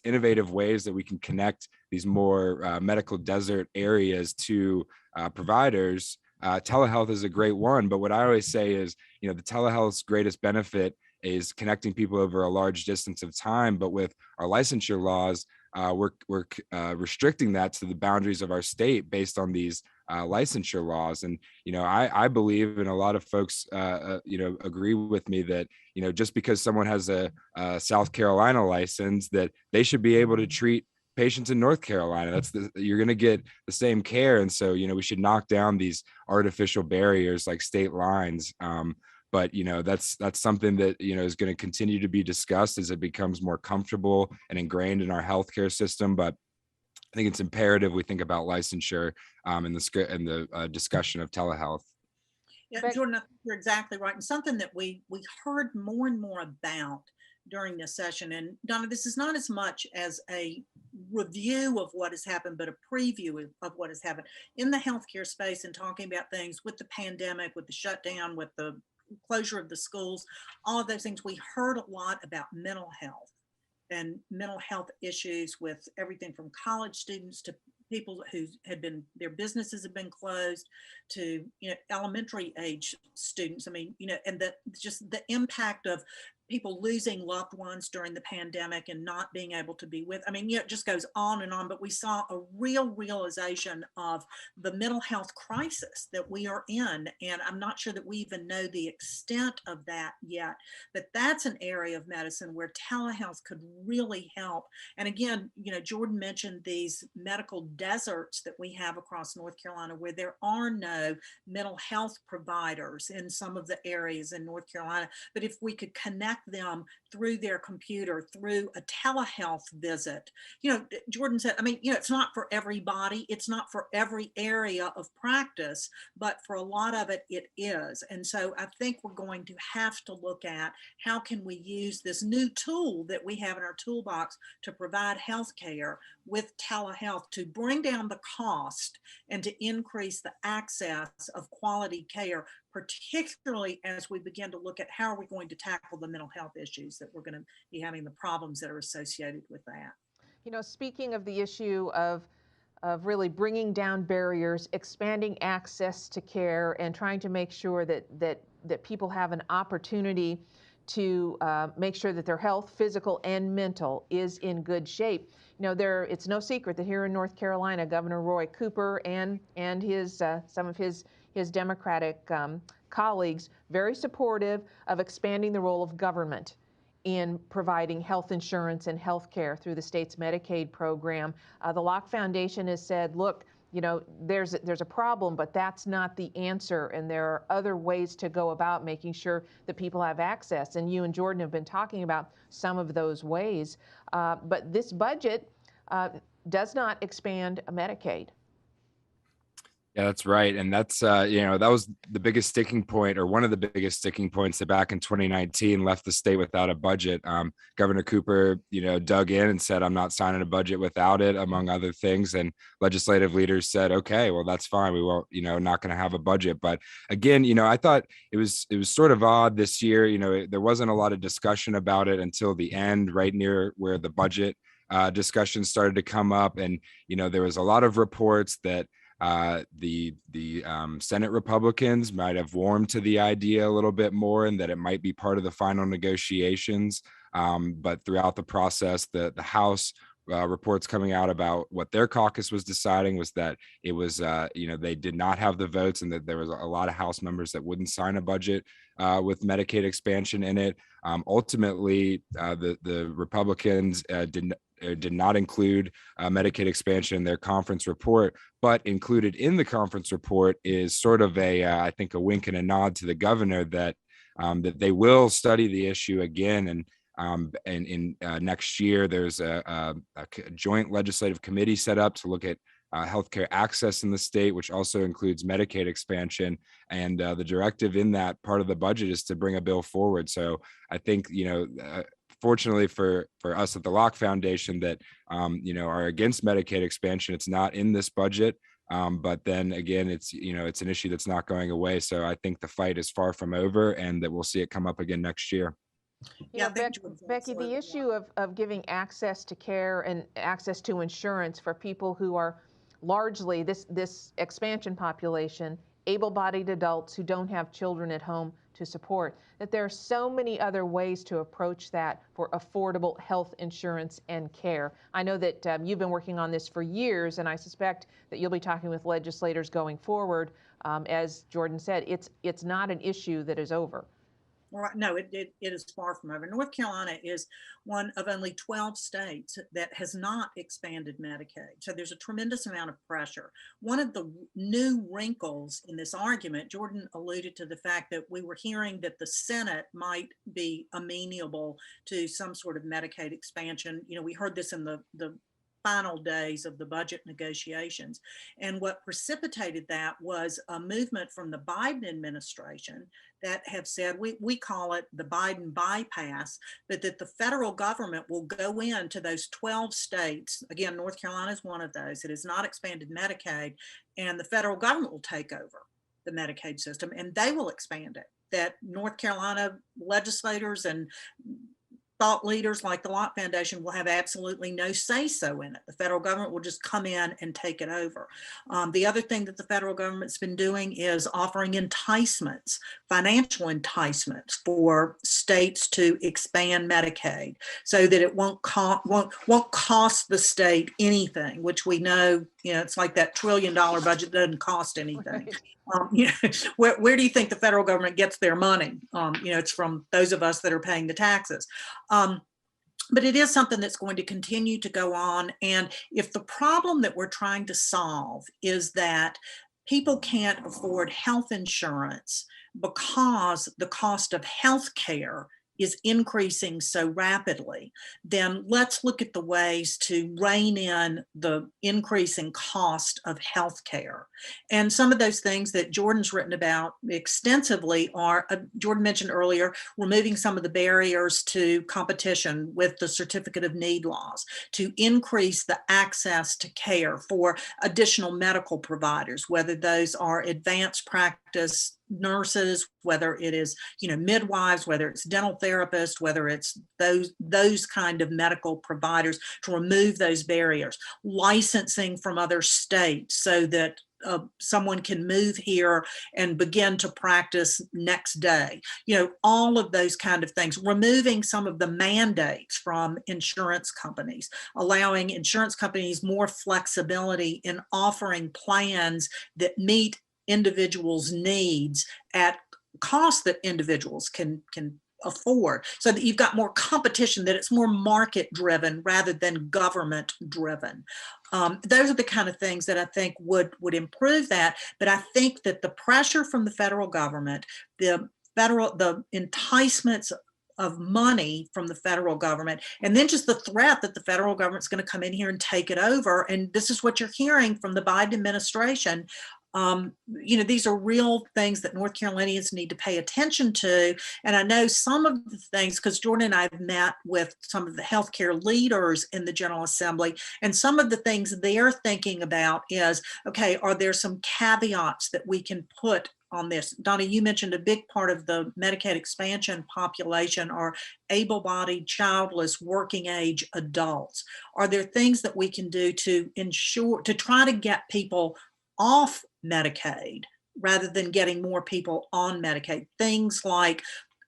innovative ways that we can connect these more medical desert areas to providers, telehealth is a great one. But what I always say is, the telehealth's greatest benefit is connecting people over a large distance of time. But with our licensure laws, we're restricting that to the boundaries of our state based on these licensure laws. And I believe, and a lot of folks agree with me, that just because someone has a South Carolina license, that they should be able to treat patients in North Carolina. You're going to get the same care. And so we should knock down these artificial barriers like state lines. But that's something that is going to continue to be discussed as it becomes more comfortable and ingrained in our healthcare system. But I think it's imperative we think about licensure in the discussion of telehealth. Yeah, Jordan, I think you're exactly right. And something that we heard more and more about during this session, and Donna, this is not as much as a review of what has happened, but a preview of what has happened in the healthcare space, and talking about things with the pandemic, with the shutdown, with the closure of the schools, all of those things. We heard a lot about mental health and mental health issues with everything from college students to people who had been, their businesses have been closed, to, elementary age students. I mean, and just the impact of people losing loved ones during the pandemic and not being able to be with, I mean, it just goes on and on, but we saw a real realization of the mental health crisis that we are in. And I'm not sure that we even know the extent of that yet, but that's an area of medicine where telehealth could really help. And again, Jordan mentioned these medical deserts that we have across North Carolina, where there are no mental health providers in some of the areas in North Carolina. But if we could connect them through their computer, through a telehealth visit, Jordan said, I mean, it's not for everybody, it's not for every area of practice, but for a lot of it, it is. And so I think we're going to have to look at how can we use this new tool that we have in our toolbox to provide healthcare with telehealth to bring down the cost and to increase the access of quality care, particularly as we begin to look at how are we going to tackle the mental health issues that we're going to be having, the problems that are associated with that. Speaking of the issue of really bringing down barriers, expanding access to care, and trying to make sure that people have an opportunity to make sure that their health, physical and mental, is in good shape. It's no secret that here in North Carolina, Governor Roy Cooper and his some of his Democratic colleagues very supportive of expanding the role of government in providing health insurance and health care through the state's Medicaid program. The Locke Foundation has said, look, there's a problem, but that's not the answer, and there are other ways to go about making sure that people have access. And you and Jordan have been talking about some of those ways. But this budget does not expand Medicaid. Yeah, that's right. And that's, that was the biggest sticking point, or one of the biggest sticking points, that back in 2019 left the state without a budget. Governor Cooper, dug in and said, I'm not signing a budget without it, among other things. And legislative leaders said, okay, well, that's fine. We won't, not going to have a budget. But again, I thought it was sort of odd this year. There wasn't a lot of discussion about it until the end, right near where the budget discussions started to come up. And, there was a lot of reports that the Senate Republicans might have warmed to the idea a little bit more, and that it might be part of the final negotiations. But throughout the process, the House reports coming out about what their caucus was deciding was that it was, they did not have the votes, and that there was a lot of House members that wouldn't sign a budget with Medicaid expansion in it. Ultimately, the Republicans did not include Medicaid expansion in their conference report, but included in the conference report is sort of I think a wink and a nod to the governor that they will study the issue again. And in next year, there's a joint legislative committee set up to look at healthcare access in the state, which also includes Medicaid expansion. And the directive in that part of the budget is to bring a bill forward. So I think, fortunately for us at the Locke Foundation that, are against Medicaid expansion, it's not in this budget. But then again, it's an issue that's not going away. So I think the fight is far from over, and that we'll see it come up again next year. Becky, the issue of giving access to care and access to insurance for people who are largely this expansion population, able-bodied adults who don't have children at home to support, that there are so many other ways to approach that for affordable health insurance and care. I know that you've been working on this for years, and I suspect that you'll be talking with legislators going forward. As Jordan said, it's not an issue that is over. Well, no, it is far from over. North Carolina is one of only 12 states that has not expanded Medicaid. So there's a tremendous amount of pressure. One of the new wrinkles in this argument, Jordan alluded to the fact that we were hearing that the Senate might be amenable to some sort of Medicaid expansion. We heard this in the final days of the budget negotiations. And what precipitated that was a movement from the Biden administration that have said, we call it the Biden bypass, but that the federal government will go into those 12 states. Again, North Carolina is one of those. It has not expanded Medicaid, and the federal government will take over the Medicaid system and they will expand it. That North Carolina legislators and thought leaders like the Locke Foundation will have absolutely no say-so in it. The federal government will just come in and take it over. The other thing that the federal government's been doing is offering enticements, financial enticements for states to expand Medicaid so that it won't cost the state anything, which we know, it's like that $1 trillion budget doesn't cost anything. Right. Where do you think the federal government gets their money? It's from those of us that are paying the taxes. But it is something that's going to continue to go on. And if the problem that we're trying to solve is that people can't afford health insurance because the cost of health care is increasing so rapidly, then let's look at the ways to rein in the increasing cost of healthcare. And some of those things that Jordan's written about extensively are, Jordan mentioned earlier, removing some of the barriers to competition with the certificate of need laws, to increase the access to care for additional medical providers, whether those are advanced practice nurses, whether it is, midwives, whether it's dental therapists, whether it's those kind of medical providers, to remove those barriers, licensing from other states so that someone can move here and begin to practice next day. All of those kind of things, removing some of the mandates from insurance companies, allowing insurance companies more flexibility in offering plans that meet individuals' needs at cost that individuals can afford, so that you've got more competition, that it's more market driven rather than government driven. Those are the kind of things that I think would improve that. But I think that the pressure from the federal government, the enticements of money from the federal government, and then just the threat that the federal government's going to come in here and take it over. And this is what you're hearing from the Biden administration. These are real things that North Carolinians need to pay attention to. And I know some of the things, because Jordan and I have met with some of the healthcare leaders in the General Assembly, and some of the things they're thinking about is, okay, are there some caveats that we can put on this? Donna, you mentioned a big part of the Medicaid expansion population are able-bodied, childless, working age adults. Are there things that we can do to ensure, to try to get people off Medicaid rather than getting more people on Medicaid? Things like,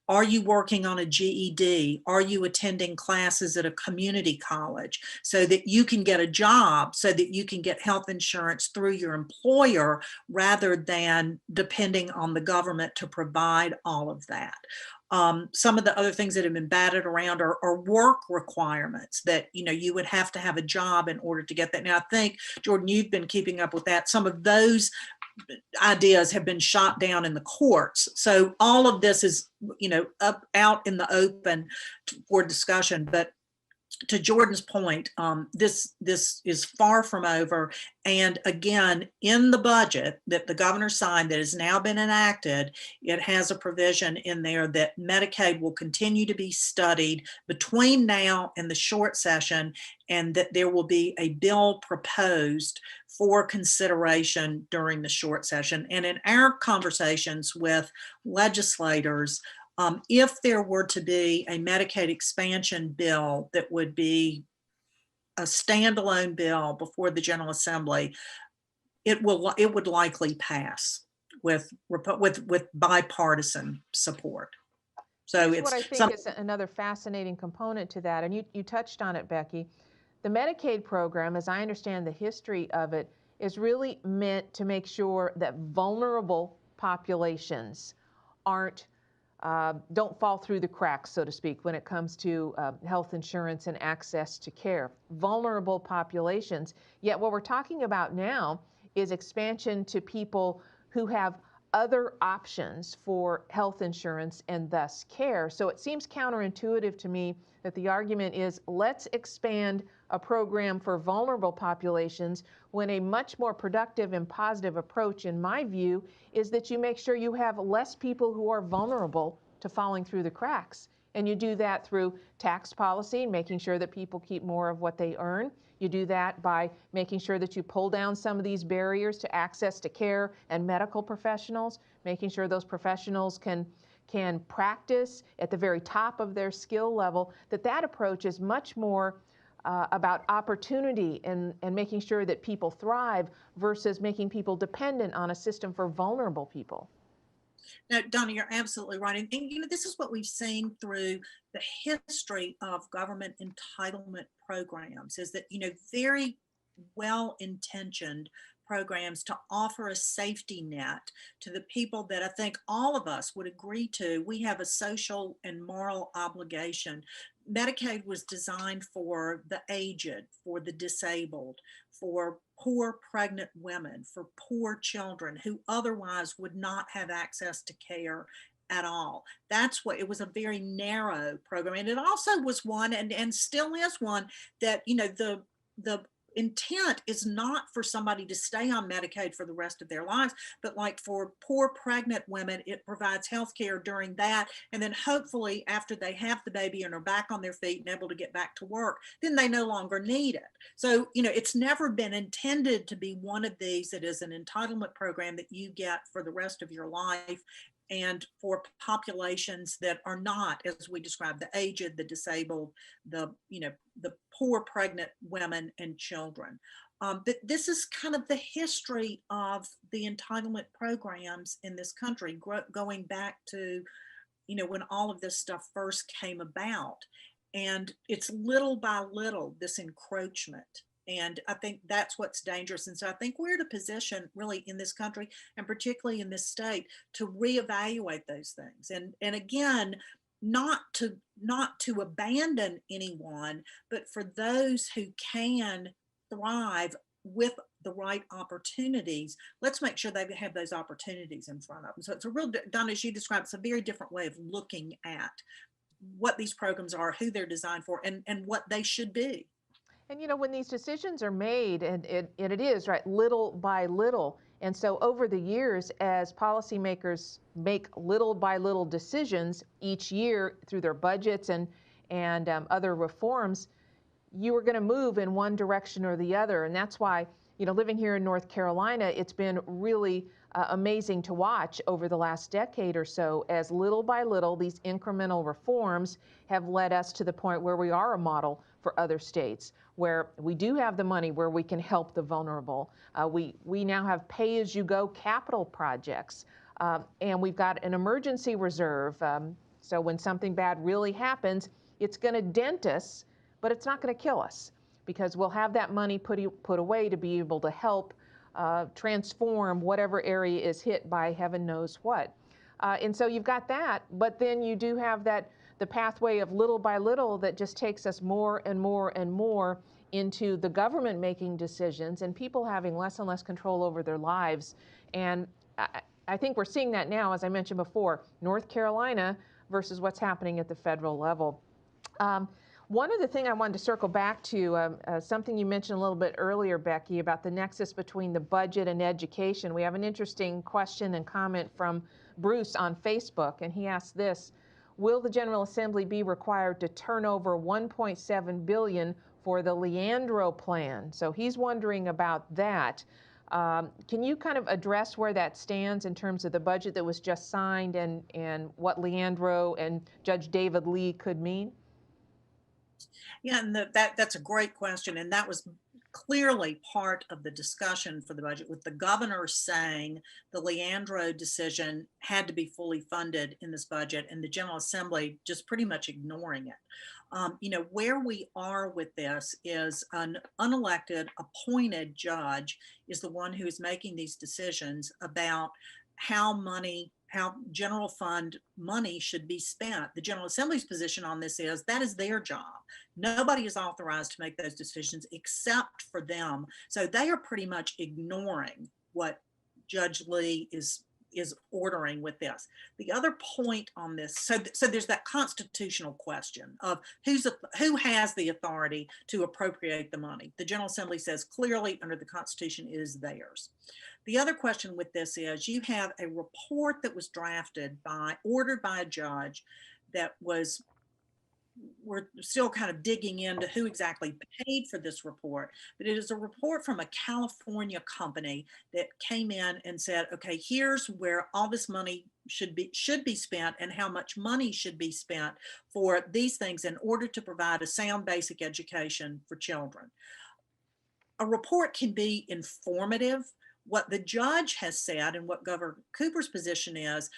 are you working on a GED? Are you attending classes at a community college so that you can get a job, so that you can get health insurance through your employer rather than depending on the government to provide all of that? Some of the other things that have been batted around are work requirements that, you would have to have a job in order to get that. Now, I think, Jordan, you've been keeping up with that. Some of those ideas have been shot down in the courts. So all of this is, out in the open for discussion. But to Jordan's point, this is far from over. And again, in the budget that the governor signed that has now been enacted, it has a provision in there that Medicaid will continue to be studied between now and the short session, and that there will be a bill proposed for consideration during the short session. And in our conversations with legislators, if there were to be a Medicaid expansion bill that would be a standalone bill before the General Assembly, it would likely pass with bipartisan support. So it's what I think is another fascinating component to that, and you touched on it, Becky. The Medicaid program, as I understand the history of it, is really meant to make sure that vulnerable populations don't fall through the cracks, so to speak, when it comes to health insurance and access to care. Vulnerable populations. Yet what we're talking about now is expansion to people who have other options for health insurance and thus care. So it seems counterintuitive to me that the argument is, let's expand a program for vulnerable populations, when a much more productive and positive approach, in my view, is that you make sure you have less people who are vulnerable to falling through the cracks. And you do that through tax policy, making sure that people keep more of what they earn. You do that by making sure that you pull down some of these barriers to access to care and medical professionals, making sure those professionals can can practice at the very top of their skill level, that approach is much more about opportunity and making sure that people thrive versus making people dependent on a system for vulnerable people. Now, Donna, you're absolutely right. And this is what we've seen through the history of government entitlement programs is that, very well-intentioned programs to offer a safety net to the people that I think all of us would agree to. We have a social and moral obligation. Medicaid was designed for the aged, for the disabled, for poor pregnant women, for poor children who otherwise would not have access to care at all. That's what it was, a very narrow program. And it also was one and still is one that, the intent is not for somebody to stay on Medicaid for the rest of their lives, but like for poor pregnant women, it provides health care during that. And then hopefully after they have the baby and are back on their feet and able to get back to work, then they no longer need it. So, it's never been intended to be one of these that is an entitlement program that you get for the rest of your life and for populations that are not, as we described, the aged, the disabled, the poor pregnant women and children. But this is kind of the history of the entitlement programs in this country, going back to, when all of this stuff first came about. And it's little by little, this encroachment. And I think that's what's dangerous. And so I think we're in a position really in this country and particularly in this state to reevaluate those things. And again, not to abandon anyone, but for those who can thrive with the right opportunities, let's make sure they have those opportunities in front of them. So it's a real, Donna, as you described, it's a very different way of looking at what these programs are, who they're designed for, and what they should be. And when these decisions are made, and it is, right, little by little. And so over the years, as policymakers make little by little decisions each year through their budgets and other reforms, you are going to move in one direction or the other. And that's why, living here in North Carolina, it's been really amazing to watch over the last decade or so as little by little these incremental reforms have led us to the point where we are a model for other states, where we do have the money where we can help the vulnerable. We now have pay-as-you-go capital projects, and we've got an emergency reserve. So when something bad really happens, it's going to dent us, but it's not going to kill us because we'll have that money put away to be able to help transform whatever area is hit by heaven knows what. And so you've got that, but then you do have the pathway of little by little that just takes us more and more and more into the government making decisions and people having less and less control over their lives. And I think we're seeing that now, as I mentioned before, North Carolina versus what's happening at the federal level. One other thing I wanted to circle back to, something you mentioned a little bit earlier, Becky, about the nexus between the budget and education. We have an interesting question and comment from Bruce on Facebook, and he asked this: will the General Assembly be required to turn over $1.7 billion for the Leandro plan? So he's wondering about that. Can you kind of address where that stands in terms of the budget that was just signed and what Leandro and Judge David Lee could mean? Yeah, and that's a great question. And that was clearly part of the discussion for the budget, with the governor saying the Leandro decision had to be fully funded in this budget and the General Assembly just pretty much ignoring it. Where we are with this is an unelected appointed judge is the one who is making these decisions about how general fund money should be spent. The General Assembly's position on this is that is their job. Nobody is authorized to make those decisions except for them. So they are pretty much ignoring what Judge Lee is ordering with this. The other point on this, so there's that constitutional question of who has the authority to appropriate the money. The General Assembly says clearly under the Constitution it is theirs. The other question with this is you have a report that was ordered by a judge that we're still kind of digging into who exactly paid for this report, but it is a report from a California company that came in and said, okay, here's where all this money should be spent and how much money should be spent for these things in order to provide a sound basic education for children. A report can be informative. What the judge has said and what Governor Cooper's position is,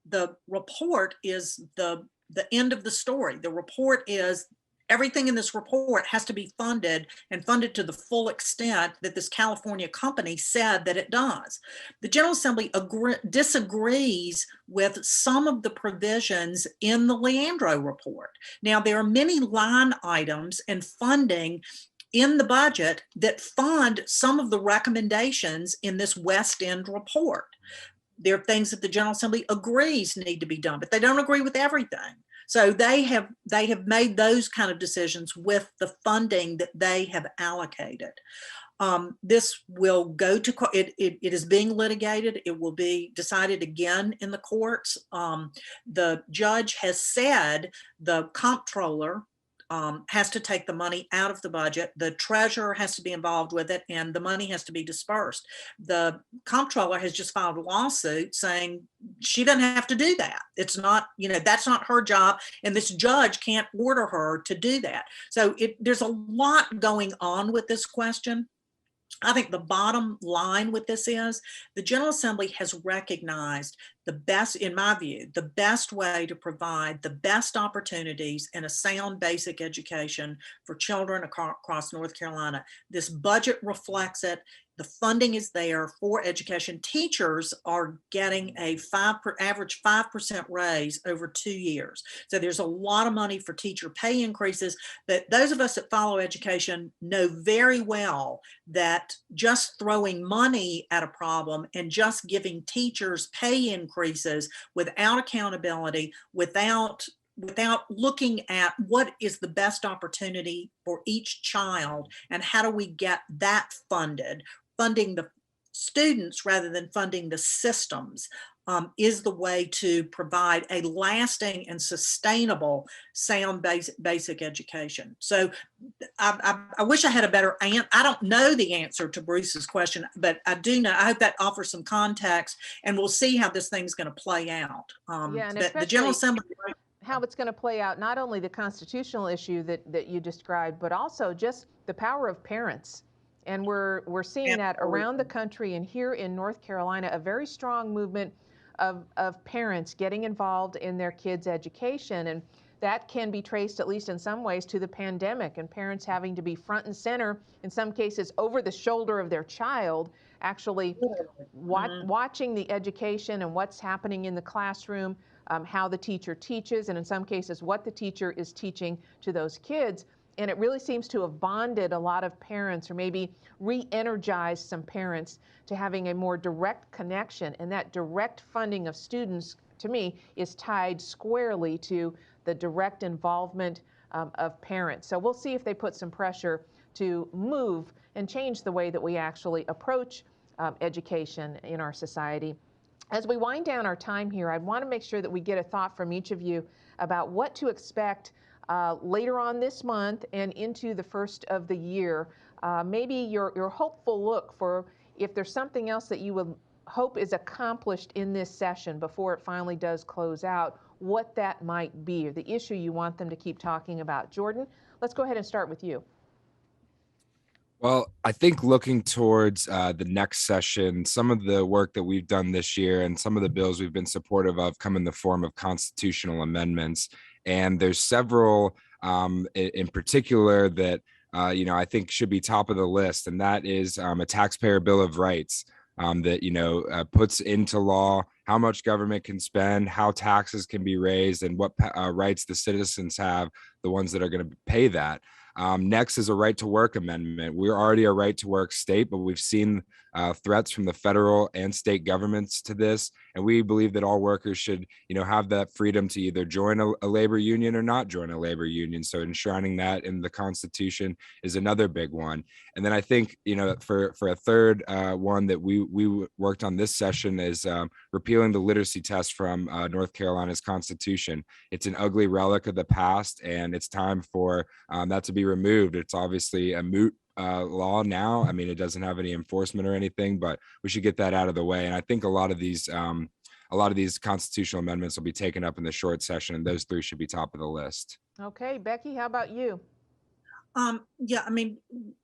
the report is the end of the story. The report is everything in this report has to be funded and funded to the full extent that this California company said that it does. The General Assembly disagrees with some of the provisions in the Leandro report. Now, there are many line items and funding in the budget that fund some of the recommendations in this West End report. There are things that the General Assembly agrees need to be done, but they don't agree with everything. So they have made those kind of decisions with the funding that they have allocated. This will go to court. It is being litigated. It will be decided again in the courts. The judge has said the comptroller has to take the money out of the budget. The treasurer has to be involved with it, and the money has to be dispersed. The comptroller has just filed a lawsuit saying she doesn't have to do that. It's not, that's not her job, and this judge can't order her to do that. So there's a lot going on with this question. I think the bottom line with this is the General Assembly has recognized the best, in my view, the best way to provide the best opportunities and a sound basic education for children across North Carolina. This budget reflects it. The funding is there for education. Teachers are getting a average 5% raise over 2 years. So there's a lot of money for teacher pay increases, but those of us that follow education know very well that just throwing money at a problem and just giving teachers pay increases without accountability, without looking at what is the best opportunity for each child and how do we get that funding the students rather than funding the systems is the way to provide a lasting and sustainable sound basic education. So I wish I had a better answer. I don't know the answer to Bruce's question, but I do know, I hope that offers some context, and we'll see how this thing's going to play out. Yeah, and the General Assembly, how it's going to play out, not only the constitutional issue that you described, but also just the power of parents. And we're seeing that around the country, and here in North Carolina, a very strong movement of parents getting involved in their kids' education. And that can be traced, at least in some ways, to the pandemic and parents having to be front and center, in some cases over the shoulder of their child, actually watching the education and what's happening in the classroom, how the teacher teaches, and in some cases what the teacher is teaching to those kids. And it really seems to have bonded a lot of parents, or maybe re-energized some parents to having a more direct connection. And that direct funding of students, to me, is tied squarely to the direct involvement of parents. So we'll see if they put some pressure to move and change the way that we actually approach education in our society. As we wind down our time here, I want to make sure that we get a thought from each of you about what to expect later on this month and into the first of the year. Maybe your hopeful look for if there's something else that you would hope is accomplished in this session before it finally does close out, what that might be, or the issue you want them to keep talking about. Jordan, let's go ahead and start with you. Well, I think looking towards the next session, some of the work that we've done this year and some of the bills we've been supportive of come in the form of constitutional amendments. And there's several in particular that, I think should be top of the list. And that is a Taxpayer Bill of Rights that, puts into law how much government can spend, how taxes can be raised, and what rights the citizens have, the ones that are going to pay that. Next is a right to work amendment. We're already a right to work state, but we've seen threats from the federal and state governments to this. And we believe that all workers should, have that freedom to either join a labor union or not join a labor union. So enshrining that in the Constitution is another big one. And then I think, for a third one that we worked on this session is repealing the literacy test from North Carolina's Constitution. It's an ugly relic of the past, and it's time for that to be removed. It's obviously a moot law now. I mean, it doesn't have any enforcement or anything, but we should get that out of the way. And I think a lot of these a lot of these constitutional amendments will be taken up in the short session, and those three should be top of the list. Okay, Becky, how about you? Yeah, I mean,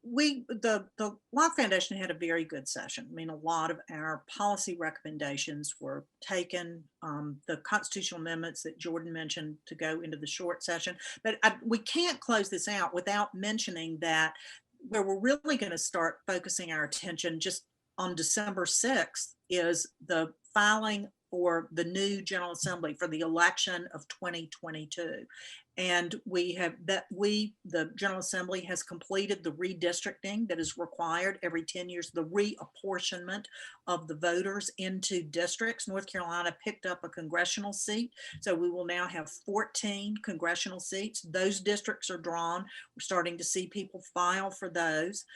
the Law Foundation had a very good session. I mean, a lot of our policy recommendations were taken. The constitutional amendments that Jordan mentioned to go into the short session, but we can't close this out without mentioning that where we're really going to start focusing our attention just on December 6th is the filing for the new General Assembly for the election of 2022. And the General Assembly has completed the redistricting that is required every 10 years, the reapportionment of the voters into districts. North Carolina picked up a congressional seat, so we will now have 14 congressional seats. Those districts are drawn. We're starting to see people file for those.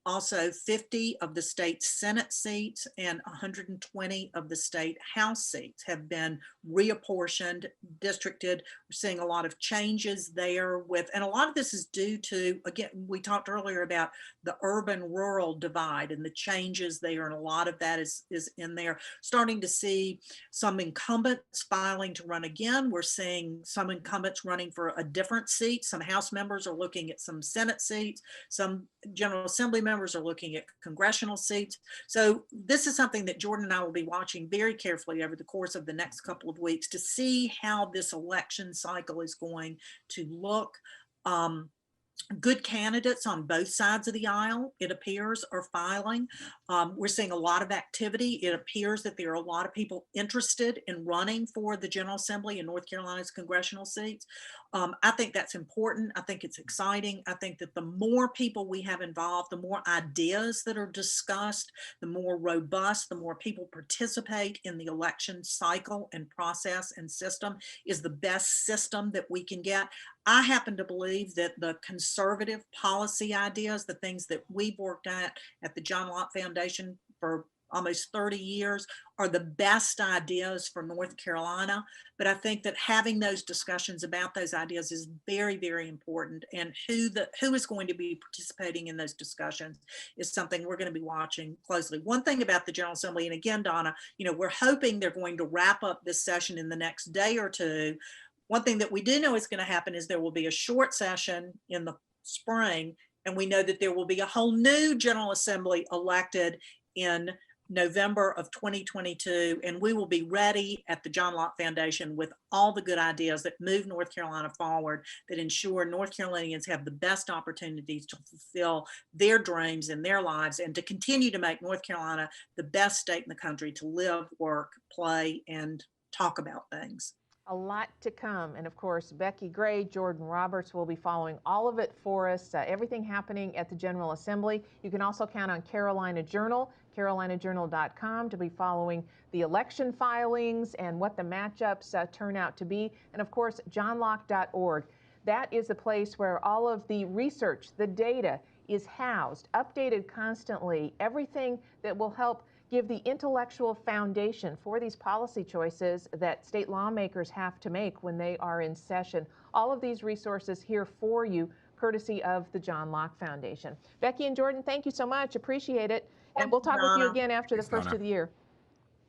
Also, 50 of the state Senate seats and 120 of the state House seats have been reapportioned, districted. We're seeing a lot of changes there and a lot of this is due to, again, we talked earlier about the urban-rural divide and the changes there, and a lot of that is in there. Starting to see some incumbents filing to run again. We're seeing some incumbents running for a different seat. Some House members are looking at some Senate seats. Some General Assembly members are looking at congressional seats. So this is something that Jordan and I will be watching very carefully over the course of the next couple of weeks to see how this election cycle is going to look. Good candidates on both sides of the aisle, it appears, are filing. We're seeing a lot of activity. It appears that there are a lot of people interested in running for the General Assembly in North Carolina's congressional seats. I think that's important. I think it's exciting. I think that the more people we have involved, the more ideas that are discussed, the more robust, the more people participate in the election cycle and process and system is the best system that we can get. I happen to believe that the conservative policy ideas, the things that we've worked at the John Locke Foundation for almost 30 years, are the best ideas for North Carolina. But I think that having those discussions about those ideas is very, very important. And who is going to be participating in those discussions is something we're going to be watching closely. One thing about the General Assembly, and again, Donna, we're hoping they're going to wrap up this session in the next day or two. One thing that we do know is going to happen is there will be a short session in the spring, and we know that there will be a whole new General Assembly elected in November of 2022, and we will be ready at the John Locke Foundation with all the good ideas that move North Carolina forward, that ensure North Carolinians have the best opportunities to fulfill their dreams in their lives and to continue to make North Carolina the best state in the country to live, work, play, and talk about things. A lot to come. And of course, Becky Gray, Jordan Roberts will be following all of it for us, everything happening at the General Assembly. You can also count on Carolina Journal, carolinajournal.com, to be following the election filings and what the matchups turn out to be. And of course, johnlocke.org. That is the place where all of the research, the data is housed, updated constantly, everything that will help give the intellectual foundation for these policy choices that state lawmakers have to make when they are in session. All of these resources here for you, courtesy of the John Locke Foundation. Becky and Jordan, thank you so much. Appreciate it. And we'll talk with you again after the first of the year.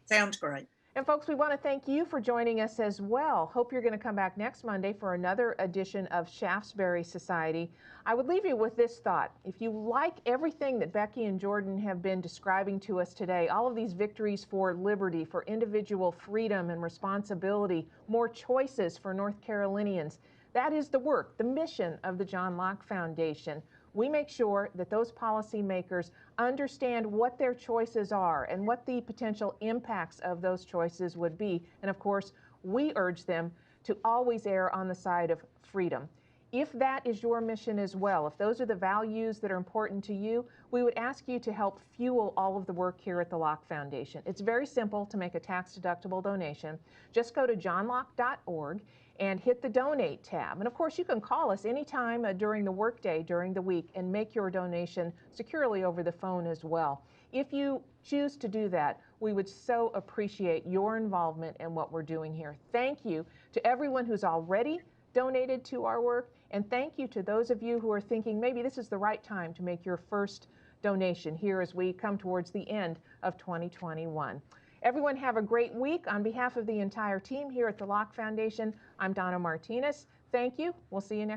Sounds great. And folks, we want to thank you for joining us as well. Hope you're going to come back next Monday for another edition of Shaftesbury Society. I would leave you with this thought. If you like everything that Becky and Jordan have been describing to us today, all of these victories for liberty, for individual freedom and responsibility, more choices for North Carolinians, that is the work, the mission of the John Locke Foundation. We make sure that those policymakers understand what their choices are and what the potential impacts of those choices would be. And of course, we urge them to always err on the side of freedom. If that is your mission as well, if those are the values that are important to you, we would ask you to help fuel all of the work here at the Locke Foundation. It's very simple to make a tax-deductible donation. Just go to johnlocke.org and hit the donate tab. And of course, you can call us anytime during the workday, during the week, and make your donation securely over the phone as well. If you choose to do that, we would so appreciate your involvement in what we're doing here. Thank you to everyone who's already donated to our work, and thank you to those of you who are thinking maybe this is the right time to make your first donation here as we come towards the end of 2021. Everyone have a great week. On behalf of the entire team here at the Locke Foundation, I'm Donna Martinez. Thank you. We'll see you next